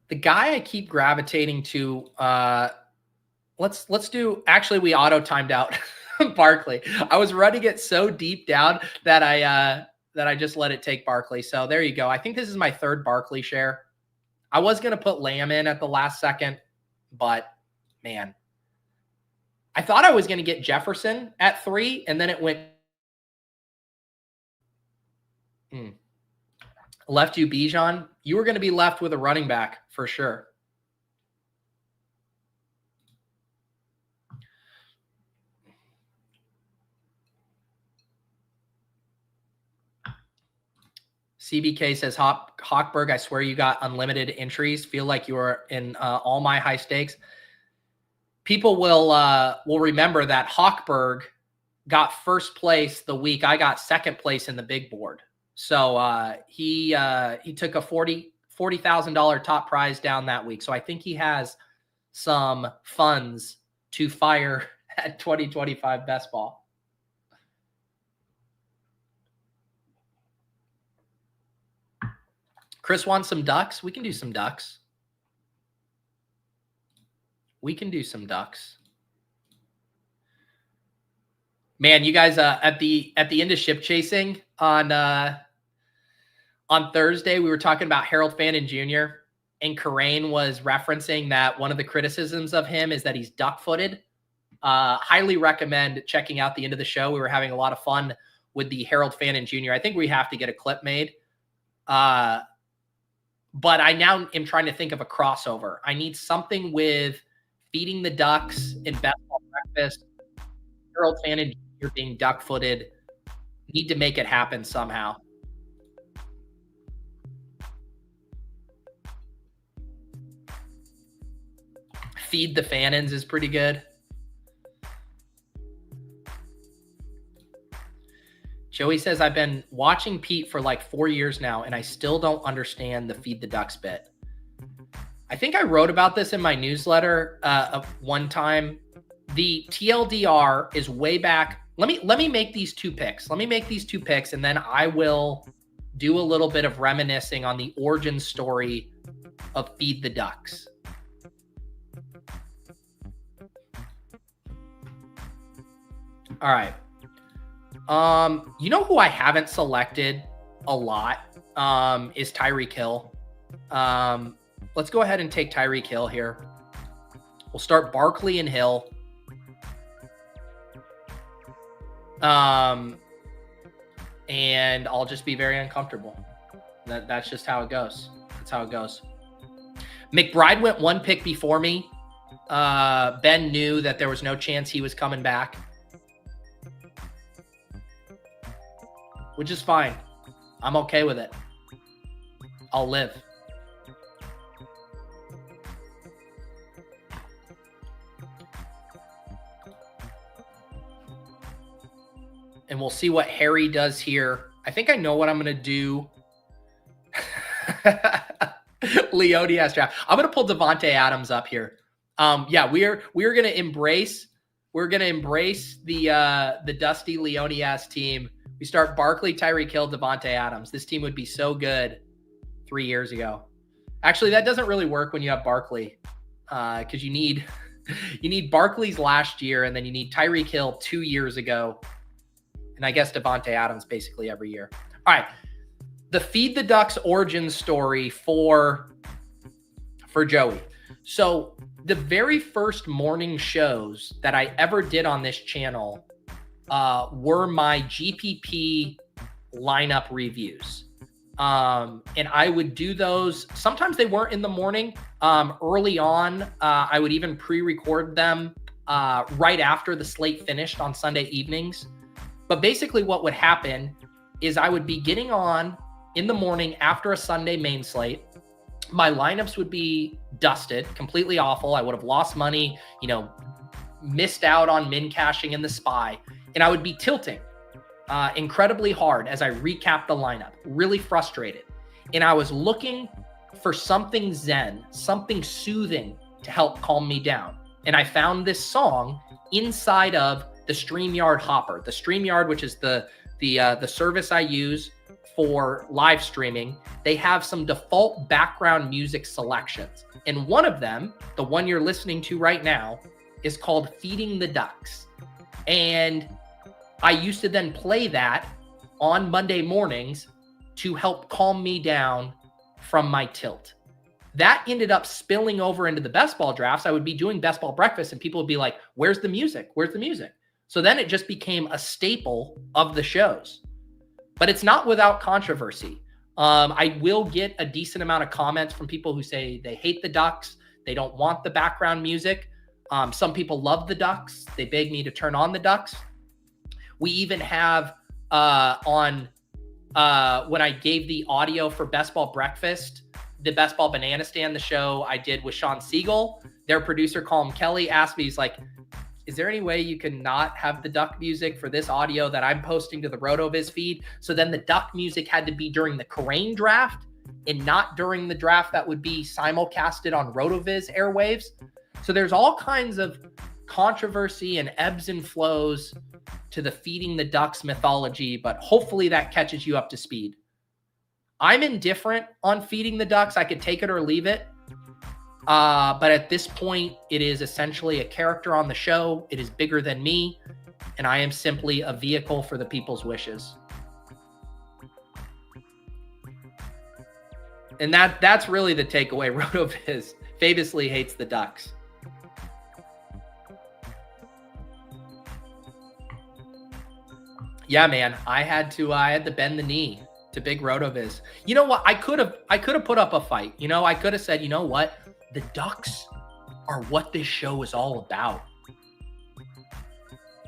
The guy I keep gravitating to, let's do, actually we auto-timed out Barkley. I was running it so deep down that I just let it take Barkley. So there you go. I think this is my 3rd Barkley share. I was going to put Lamb in at the last second. But, man, I thought I was going to get Jefferson at 3, and then it went. Left you Bijan. You were going to be left with a running back for sure. CBK says, Hochberg, I swear you got unlimited entries. Feel like you were in all my high stakes. People will remember that Hochberg got first place the week I got second place in the big board. So he took a $40,000 top prize down that week. So I think he has some funds to fire at 2025 best ball. Chris wants some ducks. We can do some ducks. We can do some ducks. Man, you guys at the end of ship chasing on Thursday, we were talking about Harold Fannin Jr. and Karain was referencing that one of the criticisms of him is that he's duck-footed. Highly recommend checking out the end of the show. We were having a lot of fun with the Harold Fannin Jr. I think we have to get a clip made But I now am trying to think of a crossover. I need something with feeding the ducks in Best Ball Breakfast, Harold Fannin Jr. being duck-footed. Need to make it happen somehow. Feed the Fannins is pretty good. Joey says, I've been watching Pete for like 4 years now, and I still don't understand the Feed the Ducks bit. I think I wrote about this in my newsletter one time. The TLDR is way back. Let me make these two picks. Let me make these two picks, and then I will do a little bit of reminiscing on the origin story of Feed the Ducks. All right. You know who I haven't selected a lot is Tyreek Hill. Let's go ahead and take Tyreek Hill here. We'll start Barkley and Hill. And I'll just be very uncomfortable. That's just how it goes. That's how it goes. McBride went one pick before me. Ben knew that there was no chance he was coming back, which is fine. I'm okay with it. I'll live. And we'll see what Harry does here. I think I know what I'm going to do. Leonidas draft. I'm going to pull Davante Adams up here. Yeah, we're going to embrace the Dusty Leonidas team. We start Barkley, Tyreek Hill, Davante Adams. This team would be so good 3 years ago. Actually, that doesn't really work when you have Barkley, because you need Barkley's last year, and then you need Tyreek Hill 2 years ago, and I guess Davante Adams basically every year. All right, the Feed the Ducks origin story for Joey. So the very first morning shows that I ever did on this channel were my GPP lineup reviews. And I would do those. Sometimes they weren't in the morning. Early on, I would even pre-record them right after the slate finished on Sunday evenings. But basically what would happen is I would be getting on in the morning after a Sunday main slate. My lineups would be dusted, completely awful. I would have lost money, missed out on min cashing in the SPY. And I would be tilting incredibly hard as I recapped the lineup, really frustrated. And I was looking for something zen, something soothing to help calm me down. And I found this song inside of the StreamYard Hopper. The StreamYard, which is the service I use for live streaming, they have some default background music selections. And one of them, the one you're listening to right now, is called Feeding the Ducks. And I used to then play that on Monday mornings to help calm me down from my tilt. That ended up spilling over into the best ball drafts. I would be doing best ball breakfast and people would be like, where's the music? Where's the music? So then it just became a staple of the shows. But it's not without controversy. I will get a decent amount of comments from people who say they hate the Ducks. They don't want the background music. Some people love the Ducks. They beg me to turn on the Ducks. We even have when I gave the audio for Best Ball Breakfast, the Best Ball Banana Stand, the show I did with Sean Siegel, their producer, Colm Kelly, asked me, he's like, is there any way you can not have the Duck music for this audio that I'm posting to the RotoViz feed? So then the Duck music had to be during the Crane draft and not during the draft that would be simulcasted on RotoViz airwaves. So there's all kinds of controversy and ebbs and flows to the Feeding the Ducks mythology, but hopefully that catches you up to speed. I'm indifferent on Feeding the Ducks. I could take it or leave it. But at this point, it is essentially a character on the show. It is bigger than me, and I am simply a vehicle for the people's wishes. And that's really the takeaway. RotoViz famously hates the Ducks. Yeah, man, I had to bend the knee. to Big RotoViz. You know what? I could have put up a fight. You know, I could have said, you know what? The Ducks are what this show is all about.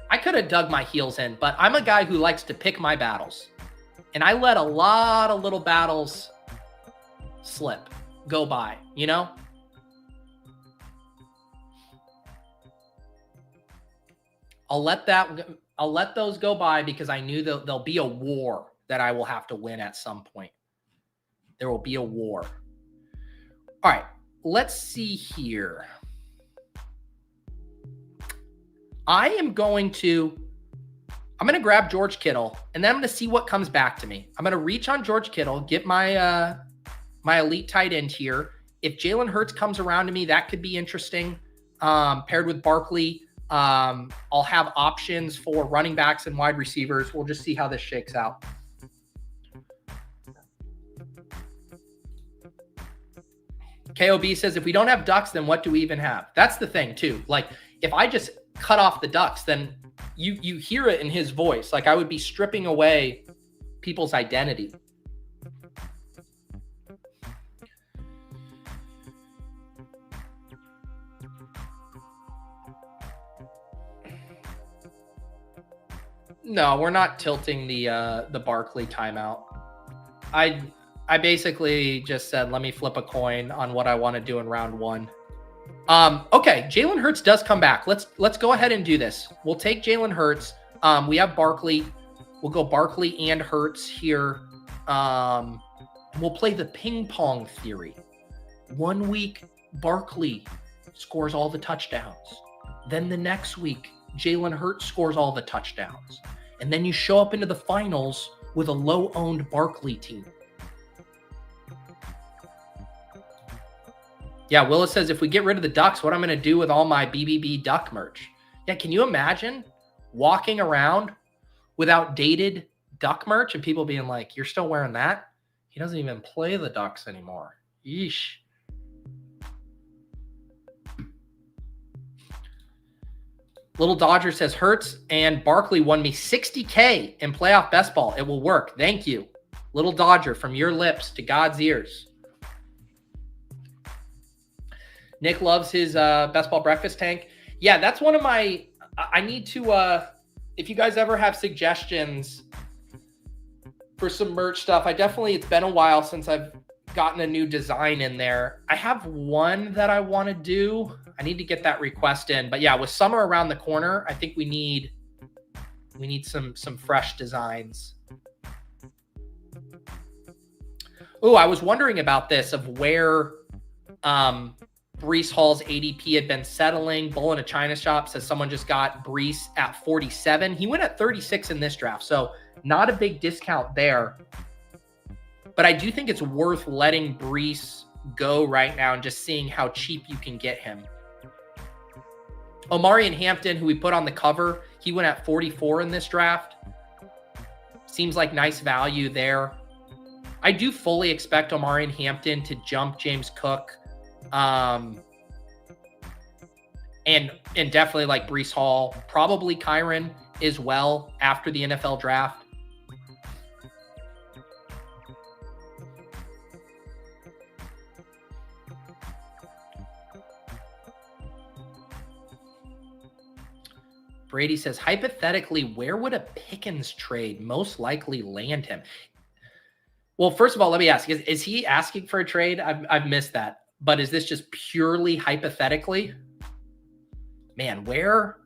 I could have dug my heels in, but I'm a guy who likes to pick my battles. And I let a lot of little battles slip, go by, you know? I'll let those go by because I knew there'll be a war that I will have to win at some point. There will be a war. All right, let's see here. I'm going to grab George Kittle, and then I'm going to see what comes back to me. I'm going to reach on George Kittle, get my my elite tight end here. If Jalen Hurts comes around to me, that could be interesting. Paired with Barkley, I'll have options for running backs and wide receivers. We'll just see how this shakes out. KOB says, if we don't have Ducks, then what do we even have? That's the thing, too. Like, if I just cut off the Ducks, then you hear it in his voice. Like, I would be stripping away people's identity. No, we're not tilting the Barkley timeout. I basically just said, let me flip a coin on what I want to do in round one. Okay, Jalen Hurts does come back. Let's go ahead and do this. We'll take Jalen Hurts. We have Barkley. We'll go Barkley and Hurts here. We'll play the ping pong theory. 1 week, Barkley scores all the touchdowns. Then the next week, Jalen Hurts scores all the touchdowns. And then you show up into the finals with a low-owned Barkley team. Yeah, Willis says, if we get rid of the Ducks, what I'm going to do with all my BBB Duck merch? Yeah, can you imagine walking around with outdated Duck merch and people being like, you're still wearing that? He doesn't even play the Ducks anymore. Yeesh. Little Dodger says, Hurts and Barkley won me $60K in playoff best ball. It will work. Thank you. Little Dodger, from your lips to God's ears. Nick loves his best ball breakfast tank. Yeah, that's one of my, I need to, if you guys ever have suggestions for some merch stuff, it's been a while since I've gotten a new design in there. I have one that I want to do. I need to get that request in. But yeah, with summer around the corner, I think we need some fresh designs. Oh, I was wondering about this of where Breece Hall's ADP had been settling. Bull in a China Shop says someone just got Breece at 47. He went at 36 in this draft, so not a big discount there. But I do think it's worth letting Breece go right now and just seeing how cheap you can get him. Omarion Hampton, who we put on the cover, he went at 44 in this draft. Seems like nice value there. I do fully expect Omarion Hampton to jump James Cook. And definitely like Breece Hall, probably Kyron as well after the NFL draft. Brady says, hypothetically, where would a Pickens trade most likely land him? Well, first of all, let me ask, is he asking for a trade? I've missed that. But is this just purely hypothetically? Man, where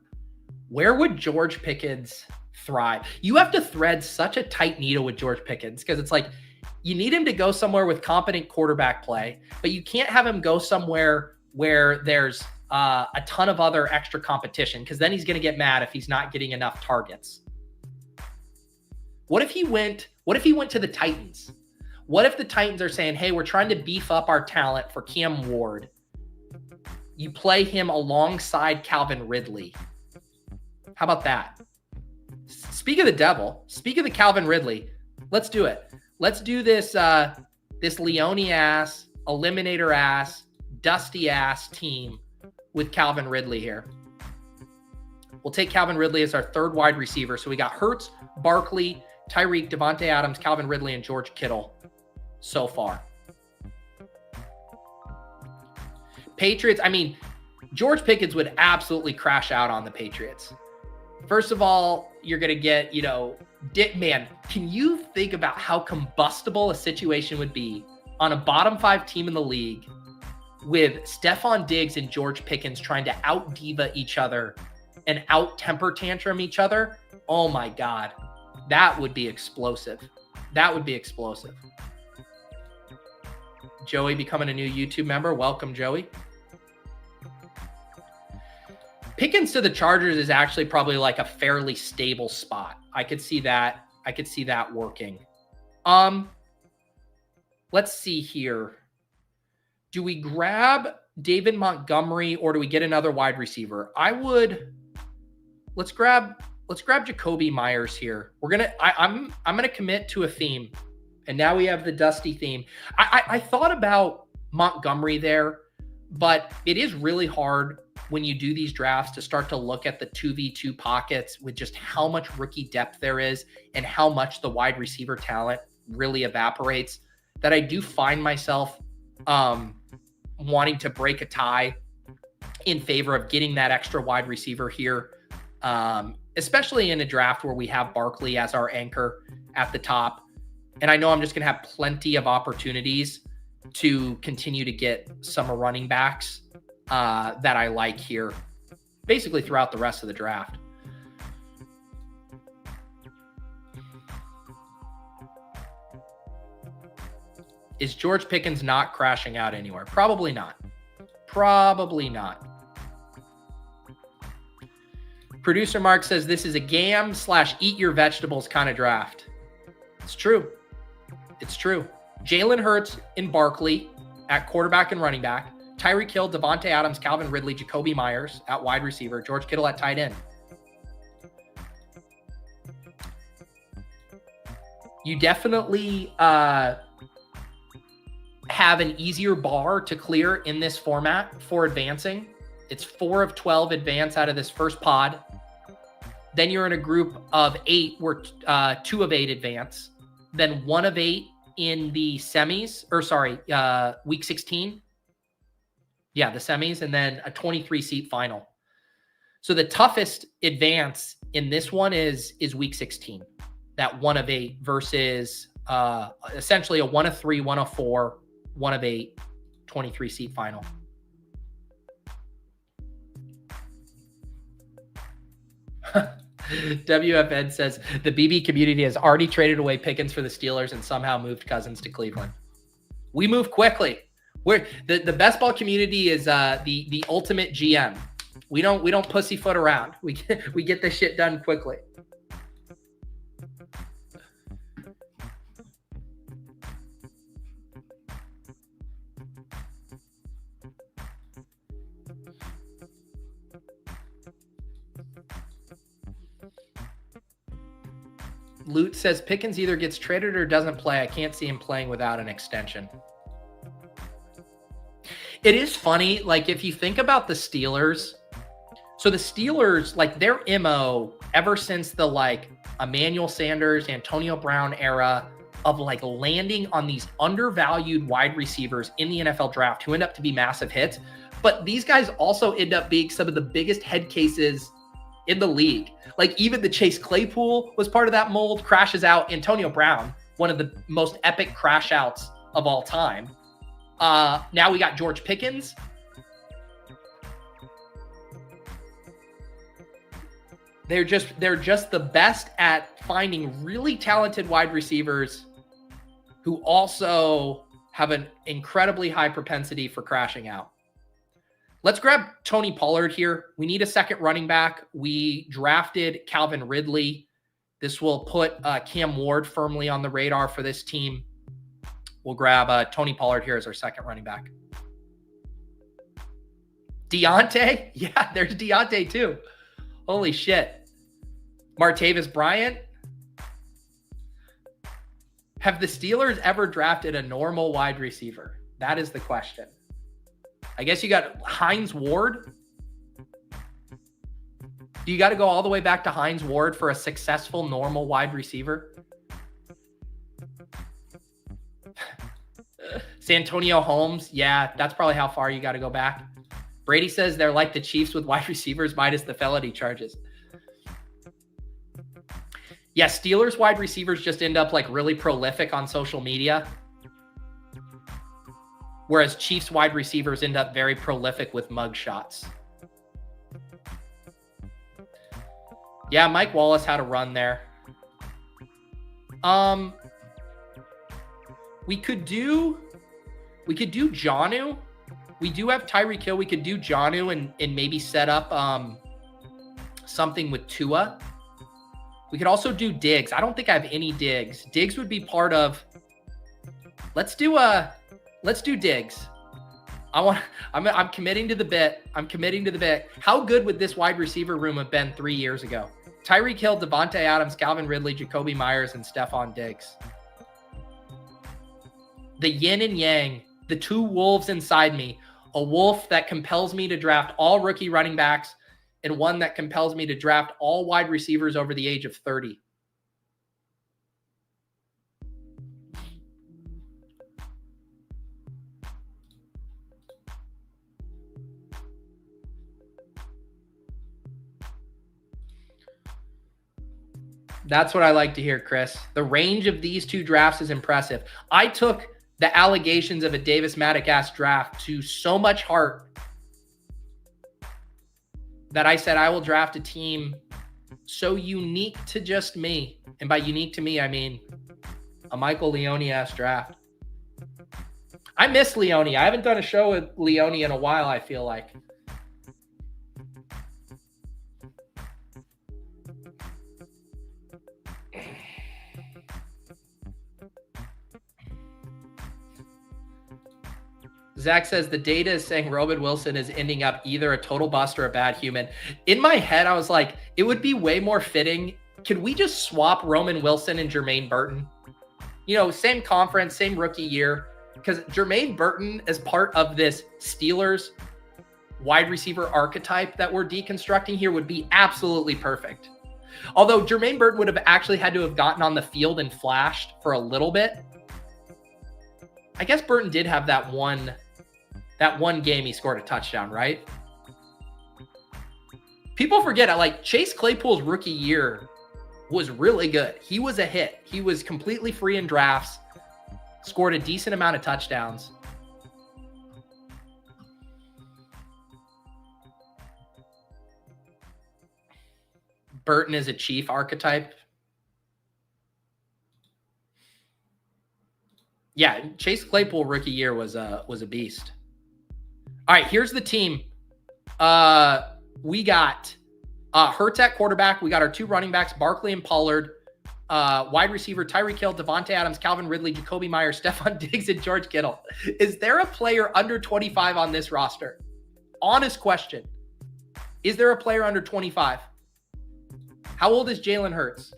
would George Pickens thrive? You have to thread such a tight needle with George Pickens because it's like you need him to go somewhere with competent quarterback play, but you can't have him go somewhere where there's a ton of other extra competition because then he's going to get mad if he's not getting enough targets. What if he went to the Titans? What if the Titans are saying, hey, we're trying to beef up our talent for Cam Ward. You play him alongside Calvin Ridley. How about that? Speak of the devil. Speak of the Calvin Ridley. Let's do it. Let's do this this Leone-ass, Eliminator-ass, Dusty-ass team with Calvin Ridley here. We'll take Calvin Ridley as our third wide receiver. So we got Hurts, Barkley, Tyreek, Davante Adams, Calvin Ridley, and George Kittle so far. Patriots, I mean, George Pickens would absolutely crash out on the Patriots. First of all, you're going to get, man, can you think about how combustible a situation would be on a bottom 5 team in the league with Stefon Diggs and George Pickens trying to out-diva each other and out-temper tantrum each other? Oh my God. That would be explosive. That would be explosive. Joey becoming a new YouTube member. Welcome, Joey. Pickens to the Chargers is actually probably like a fairly stable spot. I could see that. I could see that working. Let's see here. Do we grab David Montgomery or do we get another wide receiver? Let's grab Jakobi Meyers here. I'm gonna commit to a theme. And now we have the Dusty theme. I thought about Montgomery there, but it is really hard when you do these drafts to start to look at the 2v2 pockets with just how much rookie depth there is and how much the wide receiver talent really evaporates, that I do find myself wanting to break a tie in favor of getting that extra wide receiver here, especially in a draft where we have Barkley as our anchor at the top. And I know I'm just going to have plenty of opportunities to continue to get some running backs that I like here, basically throughout the rest of the draft. Is George Pickens not crashing out anywhere? Probably not. Probably not. Producer Mark says this is a GAM/eat your vegetables kind of draft. It's true. It's true. Jalen Hurts and Barkley at quarterback and running back. Tyreek Hill, Davante Adams, Calvin Ridley, Jakobi Meyers at wide receiver. George Kittle at tight end. You definitely have an easier bar to clear in this format for advancing. It's 4 of 12 advance out of this first pod. Then you're in a group of 8 where 2 of 8 advance. Then 1 of 8 in the semis, week 16. Yeah, the semis, and then a 23-seat final. So the toughest advance in this one is week 16, that 1 of 8 versus essentially a 1 of 3, 1 of 4, 1 of 8, 23-seat final. WFN says the BB community has already traded away Pickens for the Steelers and somehow moved Cousins to Cleveland. We move quickly. The best ball community is the ultimate GM. We don't pussyfoot around. We get this shit done quickly. Loot says Pickens either gets traded or doesn't play. I can't see him playing without an extension. It is funny, like if you think about the Steelers, so the Steelers, like their MO ever since the like Emmanuel Sanders, Antonio Brown era of like landing on these undervalued wide receivers in the NFL draft who end up to be massive hits. But these guys also end up being some of the biggest head cases in the league. Like even the Chase Claypool was part of that mold, crashes out. Antonio Brown, one of the most epic crash outs of all time. Now we got George Pickens. They're just the best at finding really talented wide receivers who also have an incredibly high propensity for crashing out. Let's grab Tony Pollard here. We need a second running back. We drafted Calvin Ridley. This will put Cam Ward firmly on the radar for this team. We'll grab Tony Pollard here as our second running back. Deontay? Yeah, there's Deontay too. Holy shit. Martavis Bryant? Have the Steelers ever drafted a normal wide receiver? That is the question. I guess you got Hines Ward. Do you got to go all the way back to Hines Ward for a successful normal wide receiver? Santonio Holmes. Yeah, that's probably how far you got to go back. Brady says they're like the Chiefs with wide receivers minus the felony charges. Yeah, Steelers wide receivers just end up like really prolific on social media. Whereas Chiefs wide receivers end up very prolific with mug shots. Yeah, Mike Wallace had a run there. We could do Jonnu. We do have Tyreek Hill. We could do Jonnu and maybe set up something with Tua. We could also do Diggs. I don't think I have any Diggs. Diggs would be part of. Let's do Diggs. I'm committing to the bit. I'm committing to the bit. How good would this wide receiver room have been 3 years ago? Tyreek Hill, Davante Adams, Calvin Ridley, Jakobi Meyers, and Stefon Diggs. The yin and yang, the two wolves inside me. A wolf that compels me to draft all rookie running backs and one that compels me to draft all wide receivers over the age of 30. That's what I like to hear, Chris. The range of these two drafts is impressive. I took the allegations of a Davis Maddox draft to so much heart that I said I will draft a team so unique to just me. And by unique to me, I mean a Michael Leone-ass draft. I miss Leone. I haven't done a show with Leone in a while, I feel like. Zach says the data is saying Roman Wilson is ending up either a total bust or a bad human. In my head, I was like, it would be way more fitting. Could we just swap Roman Wilson and Jermaine Burton? You know, same conference, same rookie year. Because Jermaine Burton is part of this Steelers wide receiver archetype that we're deconstructing here would be absolutely perfect. Although Jermaine Burton would have actually had to have gotten on the field and flashed for a little bit. I guess Burton did have that one game he scored a touchdown, right? People forget, like Chase Claypool's rookie year was really good. He was a hit. He was completely free in drafts, scored a decent amount of touchdowns. Burton is a Chief archetype. Yeah, Chase Claypool rookie year was a beast. All right, here's the team. We got Hurts at quarterback. We got our two running backs, Barkley and Pollard. Wide receiver, Tyreek Hill, Davante Adams, Calvin Ridley, Jakobi Meyers, Stefon Diggs, and George Kittle. Is there a player under 25 on this roster? Honest question. Is there a player under 25? How old is Jalen Hurts?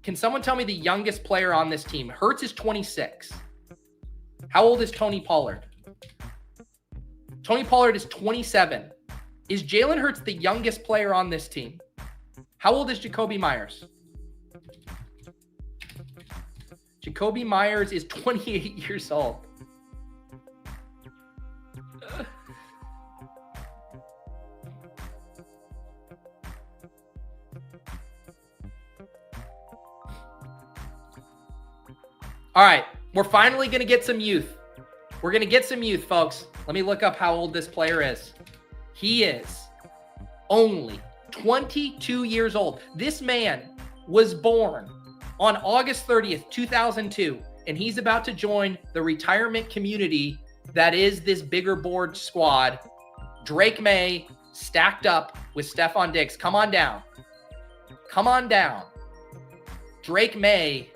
Can someone tell me the youngest player on this team? Hurts is 26. How old is Tony Pollard? Tony Pollard is 27. Is Jalen Hurts the youngest player on this team? How old is Jakobi Meyers? Jakobi Meyers is 28 years old. All right, we're finally going to get some youth. We're going to get some youth, folks. Let me look up how old this player is. He is only 22 years old. This man was born on August 30th, 2002, and he's about to join the retirement community that is this bigger board squad. Drake Maye stacked up with Stefon Diggs. Come on down. Come on down. Drake Maye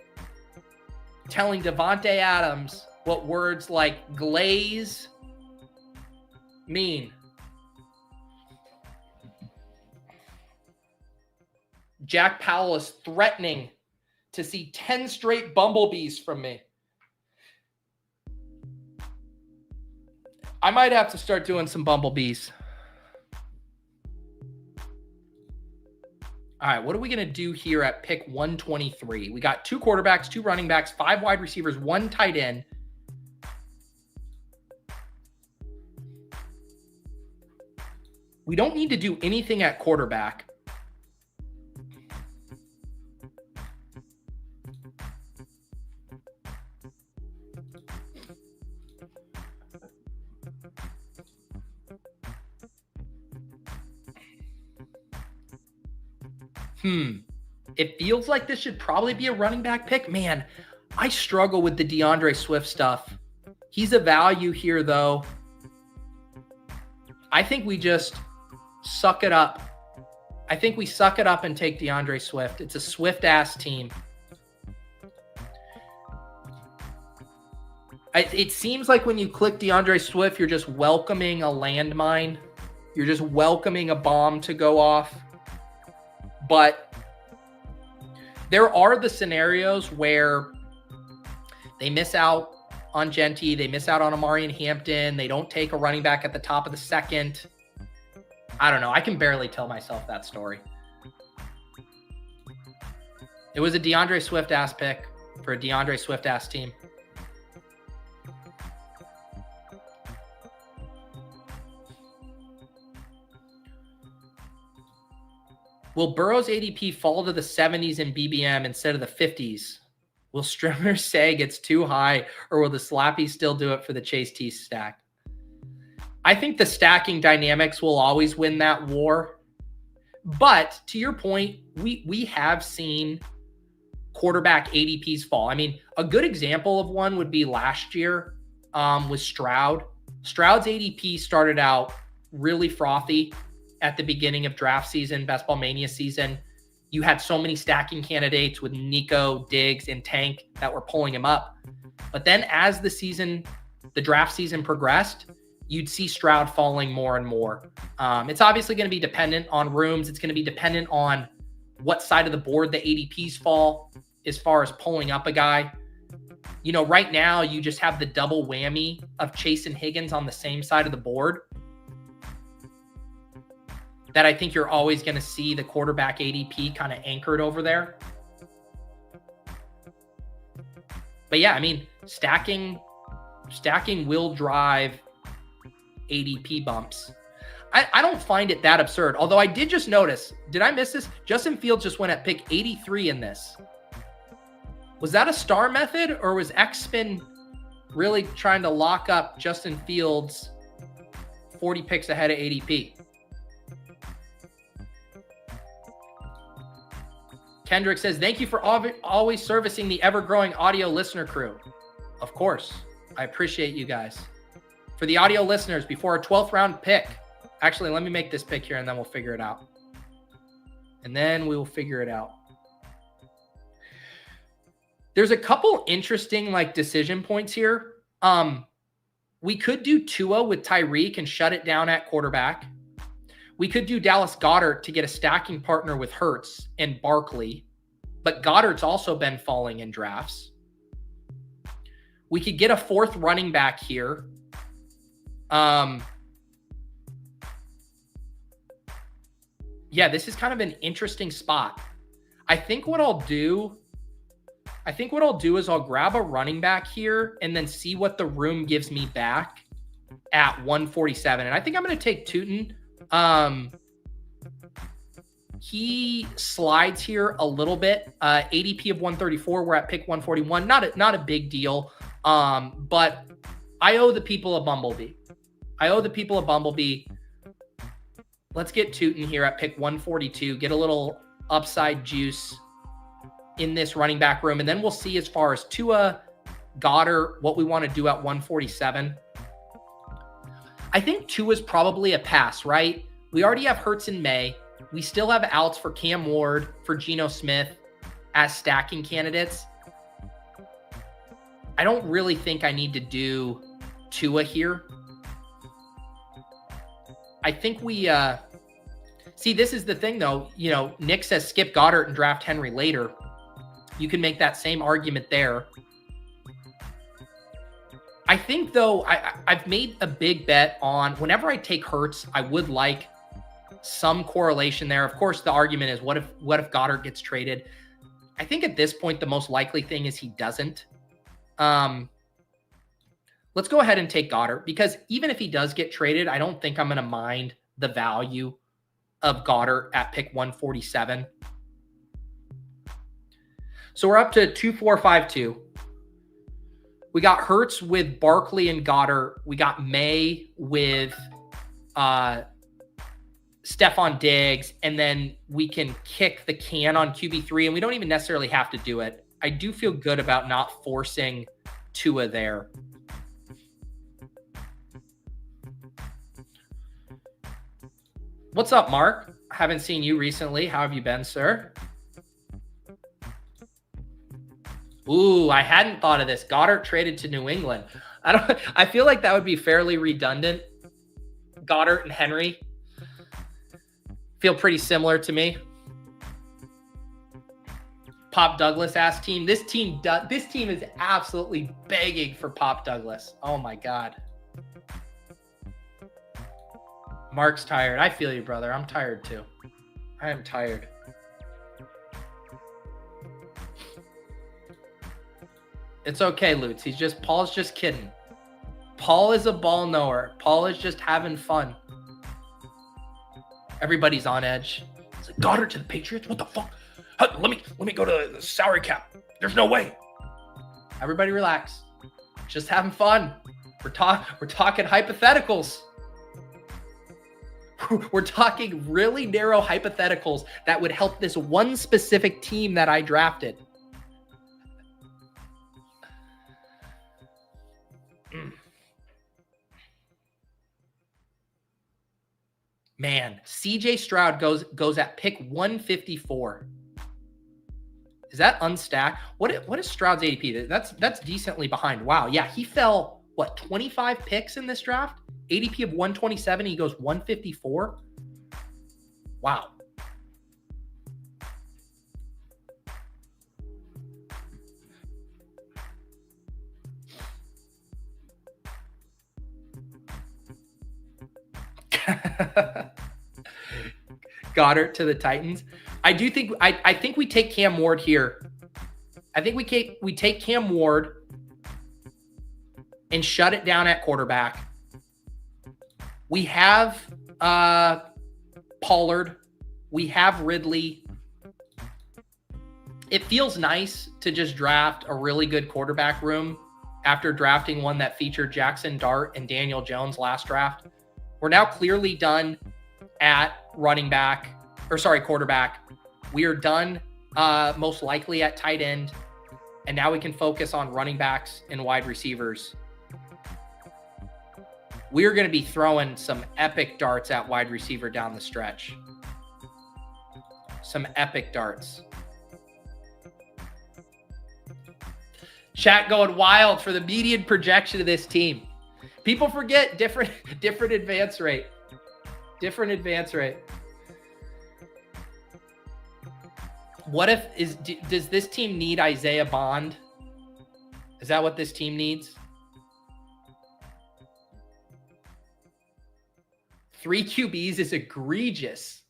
telling Davante Adams what words like glaze mean. Jack Powell is threatening to see 10 straight bumblebees from me. I might have to start doing some bumblebees. All right, what are we going to do here at pick 123? We got 2 quarterbacks, 2 running backs, 5 wide receivers, 1 tight end. We don't need to do anything at quarterback. It feels like this should probably be a running back pick. Man, I struggle with the DeAndre Swift stuff. He's a value here, though. I think we just suck it up. I think we suck it up and take DeAndre Swift. It's a Swift-ass team. It seems like when you click DeAndre Swift, you're just welcoming a landmine. You're just welcoming a bomb to go off. But there are the scenarios where they miss out on Jeanty, they miss out on Amari and Hampton, they don't take a running back at the top of the second. I don't know. I can barely tell myself that story. It was a DeAndre Swift-ass pick for a DeAndre Swift-ass team. Will Burrow's ADP fall to the 70s in BBM instead of the 50s? Will Strimmer say it's too high, or will the Slappy still do it for the Chase T stack? I think the stacking dynamics will always win that war. But to your point, we have seen quarterback ADPs fall. I mean, a good example of one would be last year with Stroud. Stroud's ADP started out really frothy at the beginning of draft season, Best Ball Mania season. You had so many stacking candidates with Nico, Diggs, and Tank that were pulling him up. But then as the draft season progressed, you'd see Stroud falling more and more. It's obviously going to be dependent on rooms. It's going to be dependent on what side of the board the ADPs fall as far as pulling up a guy. You know, right now you just have the double whammy of Chase and Higgins on the same side of the board. That I think you're always going to see the quarterback ADP kind of anchored over there. But yeah, I mean, stacking will drive ADP bumps. I don't find it that absurd. Although I did just notice, did I miss this? Justin Fields just went at pick 83 in this. Was that a star method, or was X-Spin really trying to lock up Justin Fields 40 picks ahead of ADP? Kendrick says, thank you for always servicing the ever-growing audio listener crew. Of course. I appreciate you guys. For the audio listeners, before our 12th round pick, actually, let me make this pick here and then we'll figure it out. There's a couple interesting decision points here. We could do Tua with Tyreek and shut it down at quarterback. We could do Dallas Goedert to get a stacking partner with Hurts and Barkley, but Goddard's also been falling in drafts. We could get a 4th running back here. Yeah, this is kind of an interesting spot. I think what I'll do is I'll grab a running back here and then see what the room gives me back at 147. And I think I'm going to take Tuten. He slides here a little bit. ADP of 134. We're at pick 141. Not a big deal. But I owe the people a Bumblebee. Let's get Tuten here at pick 142. Get a little upside juice in this running back room. And then we'll see as far as Tua, Goddard, what we want to do at 147. I think Tua is probably a pass, right? We already have Hurts and Maye. We still have outs for Cam Ward, for Geno Smith as stacking candidates. I don't really think I need to do Tua here. I think we see, this is the thing though. You know, Nick says skip Goddard and draft Henry later. You can make that same argument there. I think though, I've made a big bet on whenever I take Hurts, I would like some correlation there. Of course, the argument is what if Goddard gets traded? I think at this point, the most likely thing is he doesn't. Let's go ahead and take Goddard, because even if he does get traded, I don't think I'm going to mind the value of Goddard at pick 147. So we're up to 2-4-5-2. We got Hurts with Barkley and Goddard. We got Maye with Stefon Diggs, and then we can kick the can on QB3, and we don't even necessarily have to do it. I do feel good about not forcing Tua there. What's up, Mark? I haven't seen you recently. How have you been, sir? Ooh, I hadn't thought of this. Goddard traded to New England. I feel like that would be fairly redundant. Goddard and Henry feel pretty similar to me. Pop Douglas asked team. This team is absolutely begging for Pop Douglas. Oh my God. Mark's tired. I feel you, brother. I'm tired too. I am tired. It's okay, Lutz. Paul's just kidding. Paul is a ball knower. Paul is just having fun. Everybody's on edge. It's like, Goddard to the Patriots? What the fuck? Let me go to the salary cap. There's no way. Everybody relax. Just having fun. We're talking hypotheticals. We're talking really narrow hypotheticals that would help this one specific team that I drafted. Man, CJ Stroud goes at pick 154. Is that unstacked? What is Stroud's ADP? That's decently behind. Wow. Yeah, he fell, 25 picks in this draft? ADP of 127, he goes 154. Wow. Goddard to the Titans. I think we take Cam Ward here. I think we take Cam Ward and shut it down at quarterback. We have Pollard. We have Ridley. It feels nice to just draft a really good quarterback room after drafting one that featured Jackson Dart and Daniel Jones last draft. We're now clearly done at quarterback. We are done most likely at tight end. And now we can focus on running backs and wide receivers. We are going to be throwing some epic darts at wide receiver down the stretch. Some epic darts. Chat going wild for the median projection of this team. People forget different advance rate. Different advance rate. Does this team need Isaiah Bond? Is that what this team needs? 3 QBs is egregious.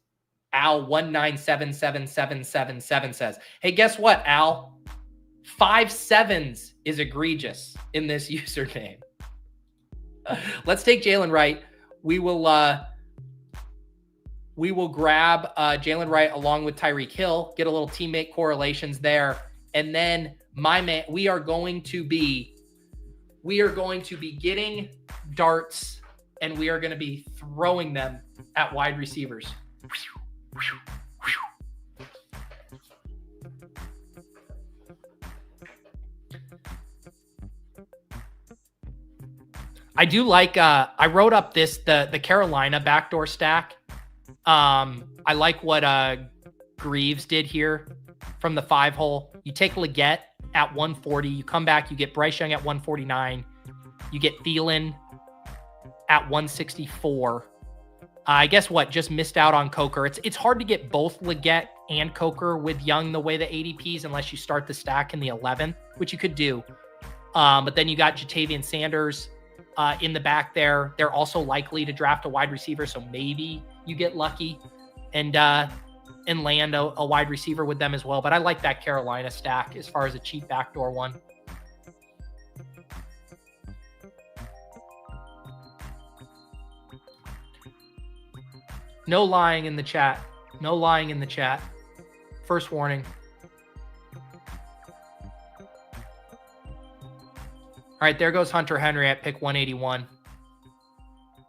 Al 1977777 says. Hey, guess what, Al? 5 7s is egregious in this username. Let's take Jalen Wright. We will grab Jalen Wright along with Tyreek Hill, get a little teammate correlations there. And then we are going to be getting darts, and we are going to be throwing them at wide receivers. I do like, I wrote up the Carolina backdoor stack. I like what Greaves did here from the 5-hole. You take Leggett at 140. You come back, you get Bryce Young at 149. You get Thielen at 164. I guess what? Just missed out on Coker. It's hard to get both Leggett and Coker with Young the way the ADPs, unless you start the stack in the 11th, which you could do. But then you got Jatavian Sanders in the back there. They're also likely to draft a wide receiver, so maybe you get lucky and land a wide receiver with them as well. But I like that Carolina stack as far as a cheap backdoor one. No lying in the chat. No lying in the chat. First warning. All right, there goes Hunter Henry at pick 181.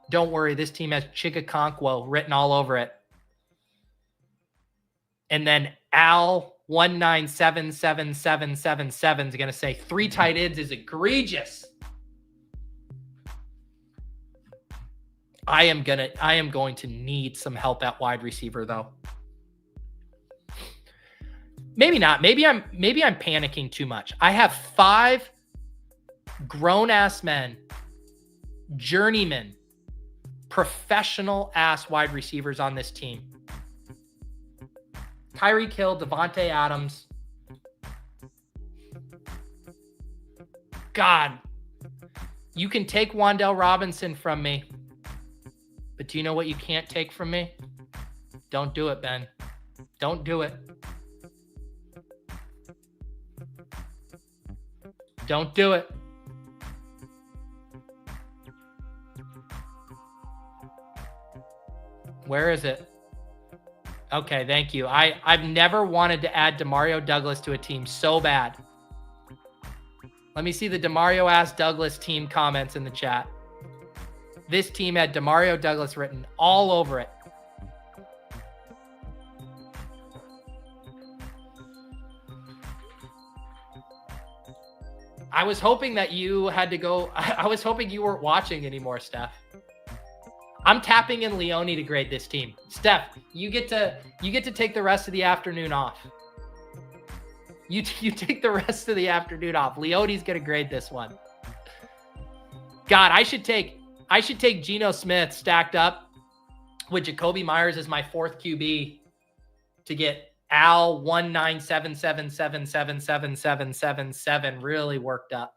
Don't worry, this team has Chigakonkwo written all over it. And then Al 1977777 is going to say 3 tight ends is egregious. I am going to need some help at wide receiver though. Maybe not. Maybe I'm panicking too much. I have 5 grown-ass men, journeymen, professional-ass wide receivers on this team. Tyreek Hill, Davante Adams. God, you can take Wan'Dale Robinson from me. But do you know what you can't take from me? Don't do it, Ben. Don't do it. Don't do it. Where is it? Okay, thank you. I've never wanted to add DeMario Douglas to a team so bad. Let me see the DeMario Douglas team comments in the chat. This team had DeMario Douglas written all over it. I was hoping that you had to go. I was hoping you weren't watching anymore, Steph. I'm tapping in Leone to grade this team. Steph, you get to take the rest of the afternoon off. You take the rest of the afternoon off. Leone's gonna grade this one. God, I should take Geno Smith stacked up with Jakobi Meyers as my 4th QB to get Al 197777777 really worked up.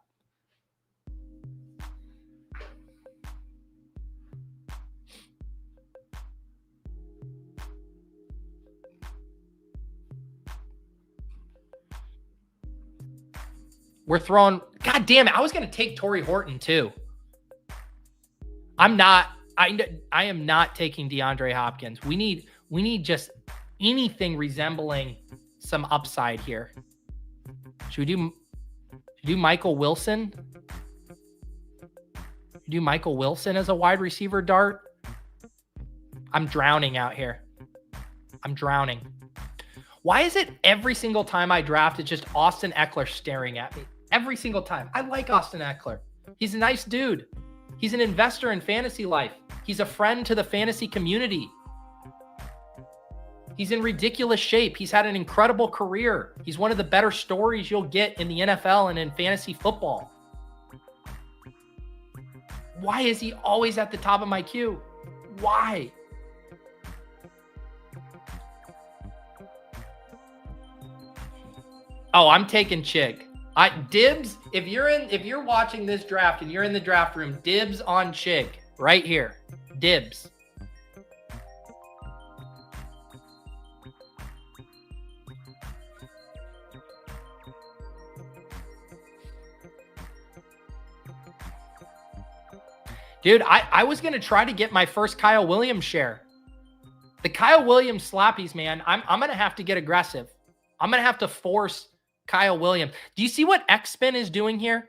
We're throwing, God damn it, I was going to take Torrey Horton too. I am not taking DeAndre Hopkins. We need just anything resembling some upside here. Should we do Michael Wilson? Do Michael Wilson as a wide receiver dart? I'm drowning out here. I'm drowning. Why is it every single time I draft, it's just Austin Eckler staring at me? Every single time. I like Austin Eckler. He's a nice dude. He's an investor in fantasy life. He's a friend to the fantasy community. He's in ridiculous shape. He's had an incredible career. He's one of the better stories you'll get in the NFL and in fantasy football. Why is he always at the top of my queue? Why? Oh, I'm taking Chig. Dibs, if you're watching this draft and you're in the draft room, dibs on Chig right here. Dibs. Dude, I was going to try to get my first Kyle Williams share. The Kyle Williams slappies, man, I'm going to have to get aggressive. I'm going to have to force Kyle Williams. Do you see what X-Spin is doing here?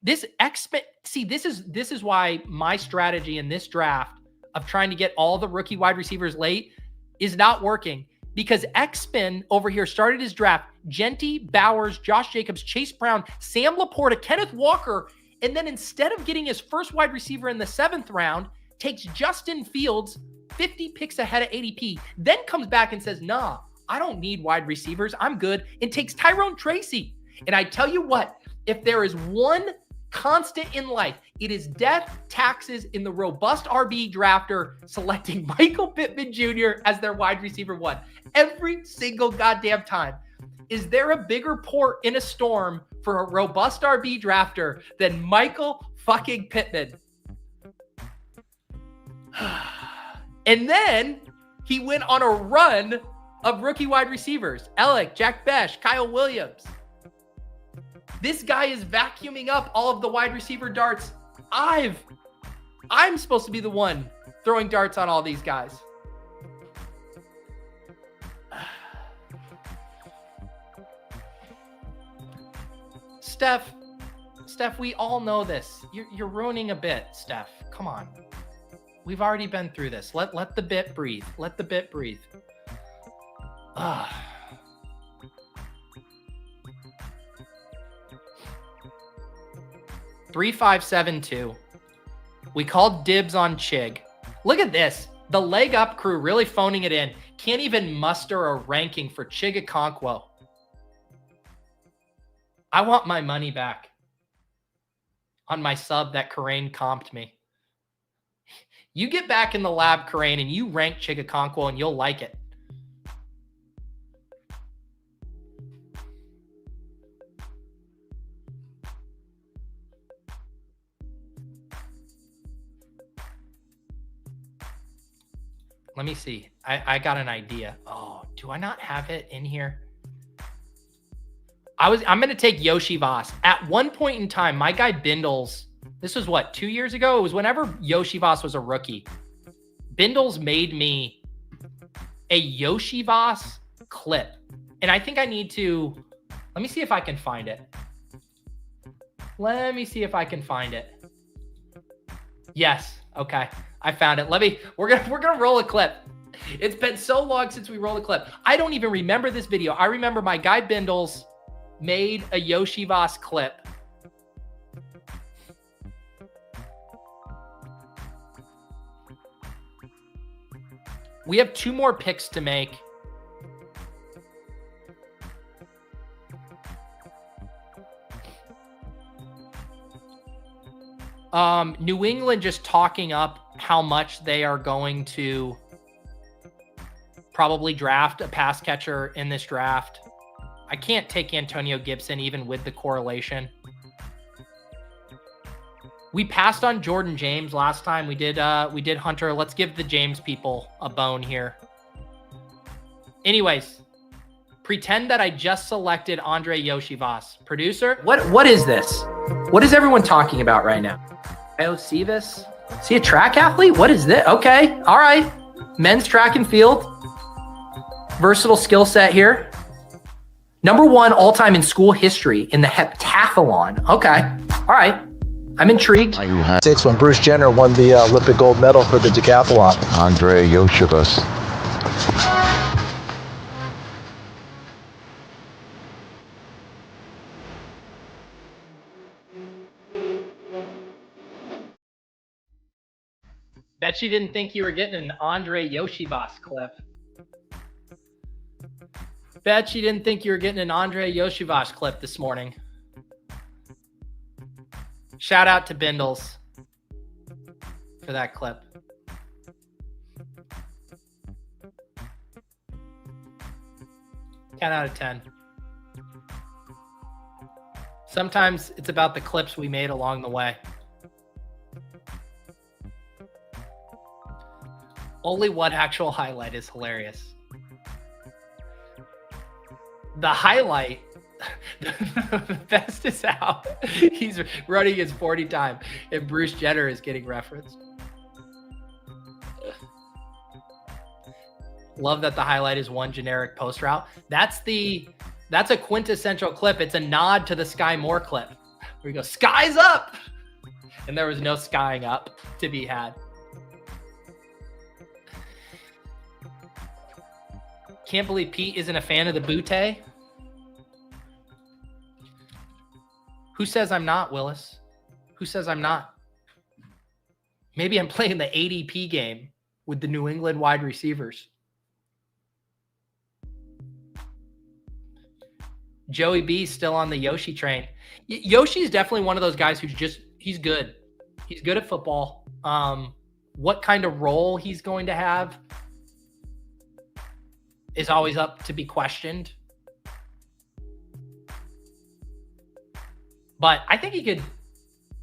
This X-Spin, see, this is why my strategy in this draft of trying to get all the rookie wide receivers late is not working, because X-Spin over here started his draft. Jeanty, Bowers, Josh Jacobs, Chase Brown, Sam Laporta, Kenneth Walker, and then instead of getting his first wide receiver in the 7th round, takes Justin Fields 50 picks ahead of ADP, then comes back and says, nah, I don't need wide receivers. I'm good. And takes Tyrone Tracy. And I tell you what, if there is one constant in life, it is death, taxes in the robust RB drafter selecting Michael Pittman Jr. as their wide receiver 1. Every single goddamn time. Is there a bigger port in a storm for a robust RB drafter than Michael fucking Pittman? And then he went on a run of rookie wide receivers. Alec, Jack Besh, Kyle Williams. This guy is vacuuming up all of the wide receiver darts. I'm supposed to be the one throwing darts on all these guys. Steph, we all know this. You're ruining a bit, Steph. Come on. We've already been through this. Let the bit breathe. Let the bit breathe. 3572. We called dibs on Chig. Look at this. The leg up crew really phoning it in. Can't even muster a ranking for Chig Okonkwo. I want my money back on my sub that Karain comped me. You get back in the lab, Karain, and you rank Chig Okonkwo, and you'll like it. Let me see. I got an idea. Oh, do I not have it in here? I'm going to take Iosivas. At one point in time, my guy Bindles, this was what, 2 years ago? It was whenever Iosivas was a rookie. Bindles made me a Iosivas clip. And I think I need to, let me see if I can find it. Let me see if I can find it. Yes. Okay. I found it. We're gonna roll a clip. It's been so long since we rolled a clip. I don't even remember this video. I remember my guy Bindles made a Iosivas clip. We have 2 more picks to make. New England just talking up how much they are going to probably draft a pass catcher in this draft. I can't take Antonio Gibson even with the correlation. We passed on Jordan James last time. We did Hunter. Let's give the James people a bone here. Anyways, pretend that I just selected Andrei Iosivas. Producer, what is this? What is everyone talking about right now? Iosivas? Is he a track athlete? What is this? Okay. All right. Men's track and field. Versatile skill set here. Number 1 all-time in school history in the heptathlon. Okay. All right. I'm intrigued.
States when Bruce Jenner won the Olympic gold medal for the decathlon.
Andrei Iosivas.
Bet you didn't think you were getting an Andrei Iosivas clip. Bet you didn't think you were getting an Andrei Iosivas clip this morning. Shout out to Bindles for that clip. Ten out of 10. Sometimes it's about the clips we made along the way. Only one actual highlight is hilarious. The highlight, the best is out. He's running his 40 time, and Bruce Jenner is getting referenced. Love that the highlight is one generic post route. That's a quintessential clip. It's a nod to the Sky Moore clip where you go, "Sky's up," and there was no skying up to be had. Can't believe Pete isn't a fan of the Butte. Who says I'm not, Willis? Who says I'm not? Maybe I'm playing the ADP game with the New England wide receivers. Joey B still on the Yoshi train. Yoshi's definitely one of those guys he's good. He's good at football. What kind of role he's going to have is always up to be questioned. But I think he could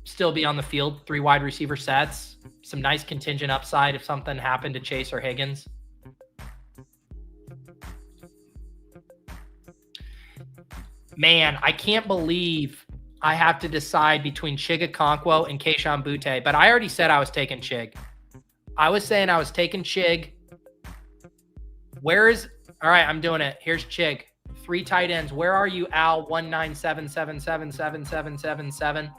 still be on the field. 3 wide receiver sets. Some nice contingent upside if something happened to Chase or Higgins. Man, I can't believe I have to decide between Chigakonkwo and Kayshon Boutte, but I already said I was taking Chig. I was saying I was taking Chig. All right, I'm doing it. Here's Chig. 3 tight ends. Where are you, Al? 197777777.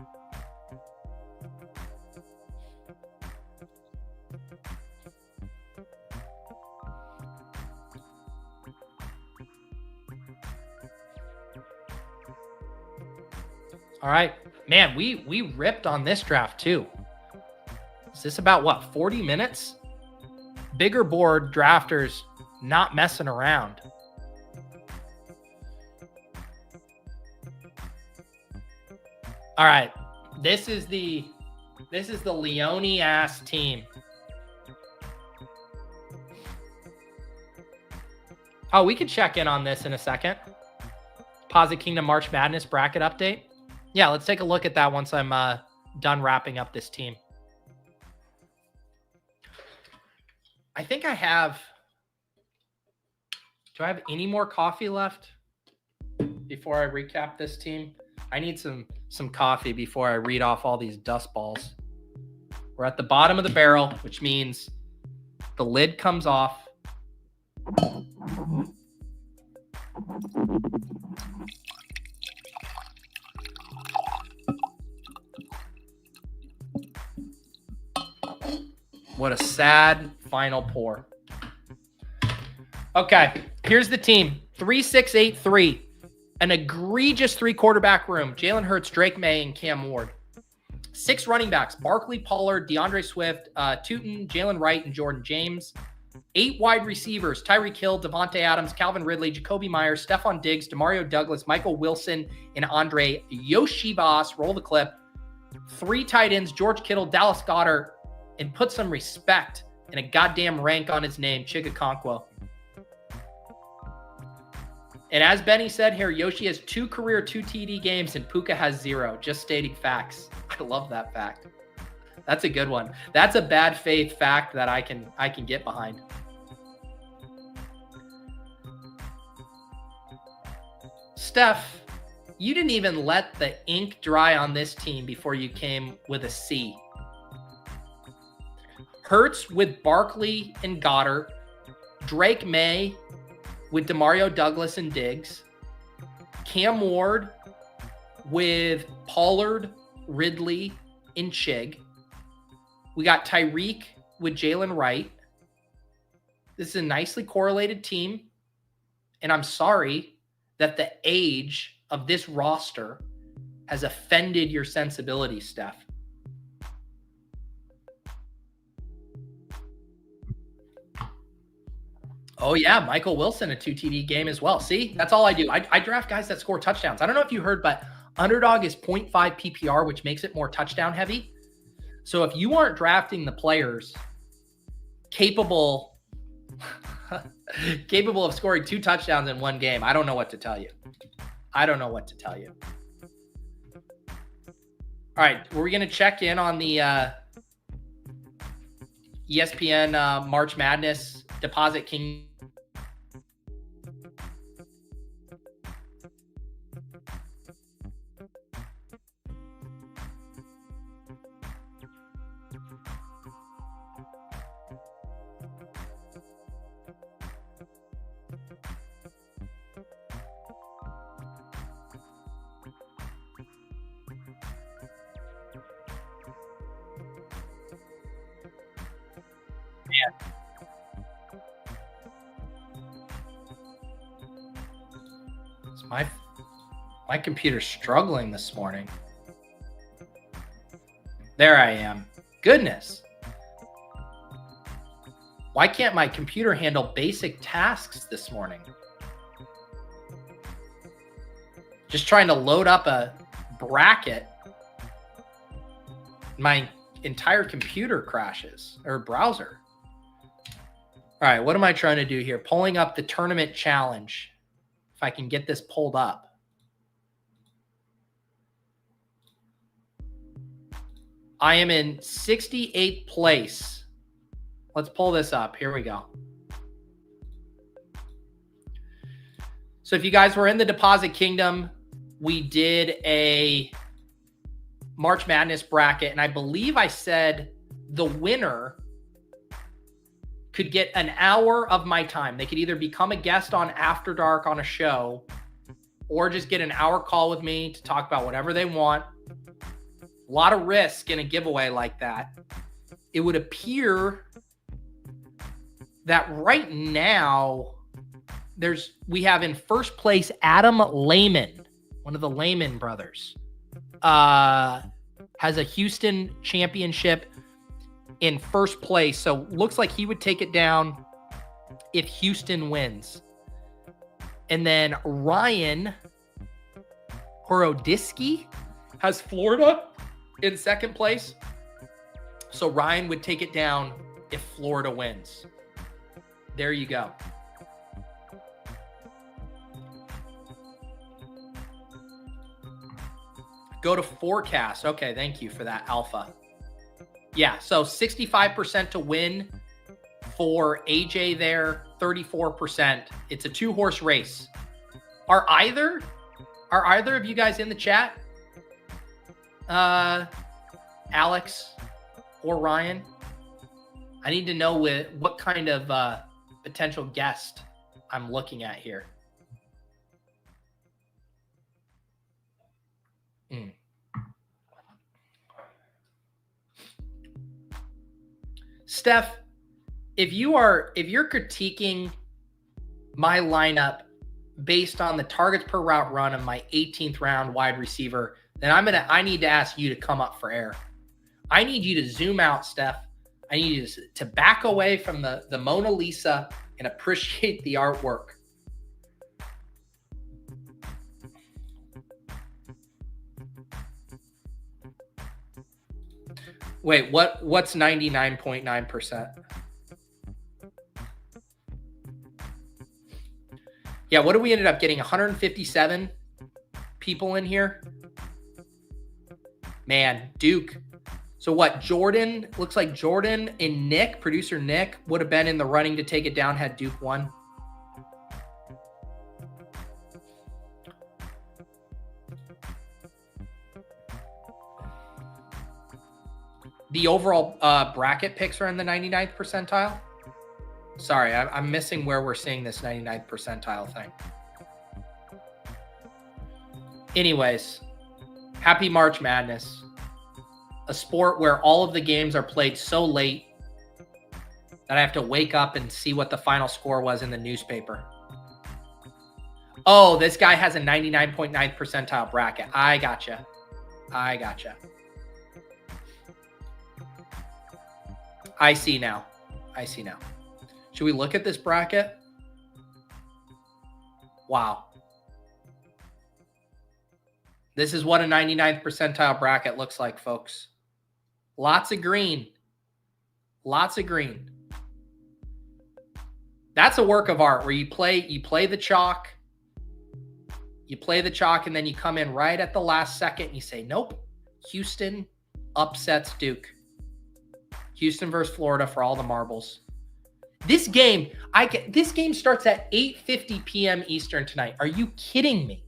All right, man, we ripped on this draft too. Is this about what, 40 minutes? Bigger board drafters not messing around. All right, this is the Leone ass team. Oh, we could check in on this in a second. Posit Kingdom March Madness bracket update. Yeah, let's take a look at that once I'm done wrapping up this team. I think I have... Do I have any more coffee left before I recap this team? I need some coffee before I read off all these dust balls. We're at the bottom of the barrel, which means the lid comes off. What a sad final pour. Okay, here's the team. 3-6-8-3. An egregious 3-quarterback room. Jalen Hurts, Drake Maye, and Cam Ward. 6 running backs. Barkley, Pollard, DeAndre Swift, Tuten, Jalen Wright, and Jordan James. 8 wide receivers. Tyreek Hill, Davante Adams, Calvin Ridley, Jakobi Meyers, Stefon Diggs, DeMario Douglas, Michael Wilson, and Andrei. Iosivas, roll the clip. 3 tight ends. George Kittle, Dallas Goedert, and put some respect and a goddamn rank on his name, Chigakonkwo. And as Benny said here, Yoshi has 2 career 2 TD games and Puka has 0. Just stating facts. I love that fact. That's a good one. That's a bad faith fact that I can get behind. Steph, you didn't even let the ink dry on this team before you came with a C. Hurts with Barkley and Goddard. Drake Maye with DeMario Douglas and Diggs. Cam Ward with Pollard, Ridley, and Chig. We got Tyreek with Jalen Wright. This is a nicely correlated team. And I'm sorry that the age of this roster has offended your sensibilities, Steph. Oh, yeah, Michael Wilson, a 2 TD game as well. See, that's all I do. I draft guys that score touchdowns. I don't know if you heard, but Underdog is 0.5 PPR, which makes it more touchdown heavy. So if you aren't drafting the players capable of scoring 2 touchdowns in one game, I don't know what to tell you. I don't know what to tell you. All right, we're going to check in on the ESPN March Madness Deposit King. My computer's struggling this morning. There I am. Goodness. Why can't my computer handle basic tasks this morning? Just trying to load up a bracket. My entire computer crashes, or browser. All right, what am I trying to do here? Pulling up the tournament challenge. If I can get this pulled up. I am in 68th place. Let's pull this up. Here we go. So if you guys were in the Deposit Kingdom, we did a March Madness bracket, and I believe I said the winner could get an hour of my time. They could either become a guest on After Dark on a show or just get an hour call with me to talk about whatever they want. A lot of risk in a giveaway like that. It would appear that right now we have in first place Adam Lehman, one of the Lehman brothers, has a Houston championship in first place. So looks like he would take it down if Houston wins. And then Ryan Horodisky has Florida in second place. So Ryan would take it down if Florida wins. There you go. Go to forecast. Okay, thank you for that, Alpha. Yeah, so 65% to win for AJ there, 34%. It's a 2-horse race. Are either of you guys in the chat? Alex or Ryan? I need to know what kind of potential guest I'm looking at here. Steph, if you're critiquing my lineup based on the targets per route run of my 18th round wide receiver, then I need to ask you to come up for air. I need you to zoom out, Steph. I need you to back away from the Mona Lisa and appreciate the artwork. Wait, what's 99.9%? Yeah, what did we ended up getting? 157 people in here? Man, Duke. So what, Jordan, looks like Jordan and Nick, producer Nick, would have been in the running to take it down had Duke won. The overall bracket picks are in the 99th percentile. Sorry, I'm missing where we're seeing this 99th percentile thing. Anyways, happy March Madness. A sport where all of the games are played so late that I have to wake up and see what the final score was in the newspaper. Oh, this guy has a 99.9 percentile bracket. I gotcha. I see now. Should we look at this bracket? Wow. This is what a 99th percentile bracket looks like, folks. Lots of green. That's a work of art where you play the chalk. You play the chalk and then you come in right at the last second and you say, nope, Houston upsets Duke. Houston versus Florida for all the marbles. This game starts at 8:50 p.m. Eastern tonight. Are you kidding me?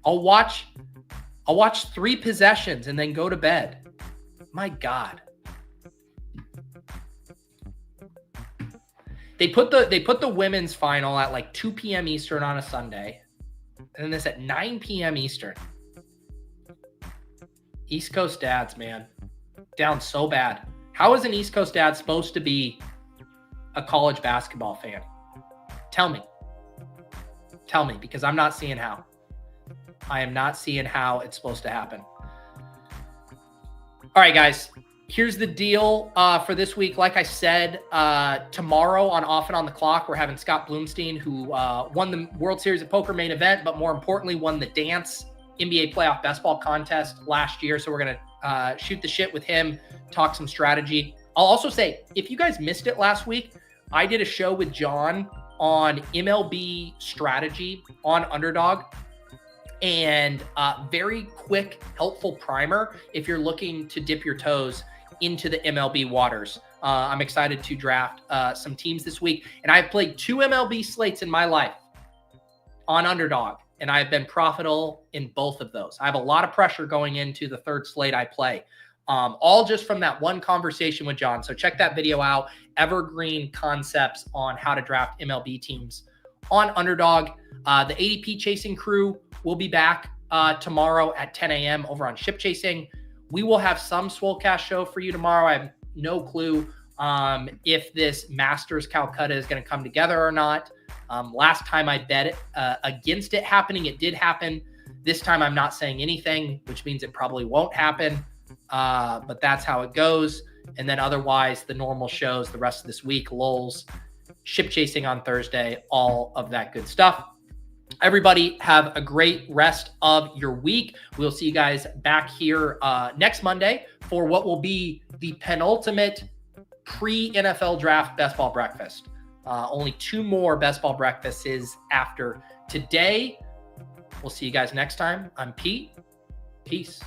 I'll watch 3 possessions and then go to bed. My God. They put the women's final at like 2 p.m. Eastern on a Sunday. And then this at 9 p.m. Eastern. East Coast dads, man. Down so bad. How is an East Coast dad supposed to be a college basketball fan? Tell me, because I'm not seeing how. I am not seeing how it's supposed to happen. All right, guys. Here's the deal for this week. Like I said, tomorrow on Off and On the Clock, we're having Scott Bloomstein, who won the World Series of Poker main event, but more importantly, won the Dance NBA playoff best ball contest last year. So we're going to shoot the shit with him, talk some strategy. I'll also say, if you guys missed it last week, I did a show with John on MLB strategy on Underdog. and very quick, helpful primer if you're looking to dip your toes into the MLB waters. I'm excited to draft some teams this week, and I've played 2 MLB slates in my life on Underdog, and I've been profitable in both of those. I have a lot of pressure going into the 3rd slate I play, all just from that one conversation with John. So check that video out, Evergreen Concepts on how to draft MLB teams on Underdog. The ADP chasing crew will be back tomorrow at 10 a.m. over on Ship Chasing. We will have some Swolecast show for you tomorrow. I have no clue if this Masters Calcutta is going to come together or not. Last time I bet against it happening, it did happen. This time I'm not saying anything, which means it probably won't happen. But that's how it goes. And then otherwise, the normal shows the rest of this week, Lulz, Ship Chasing on Thursday, all of that good stuff. Everybody have a great rest of your week. We'll see you guys back here next Monday for what will be the penultimate pre-NFL draft Best Ball Breakfast. Only 2 more Best Ball Breakfasts after today. We'll see you guys next time. I'm Pete. Peace.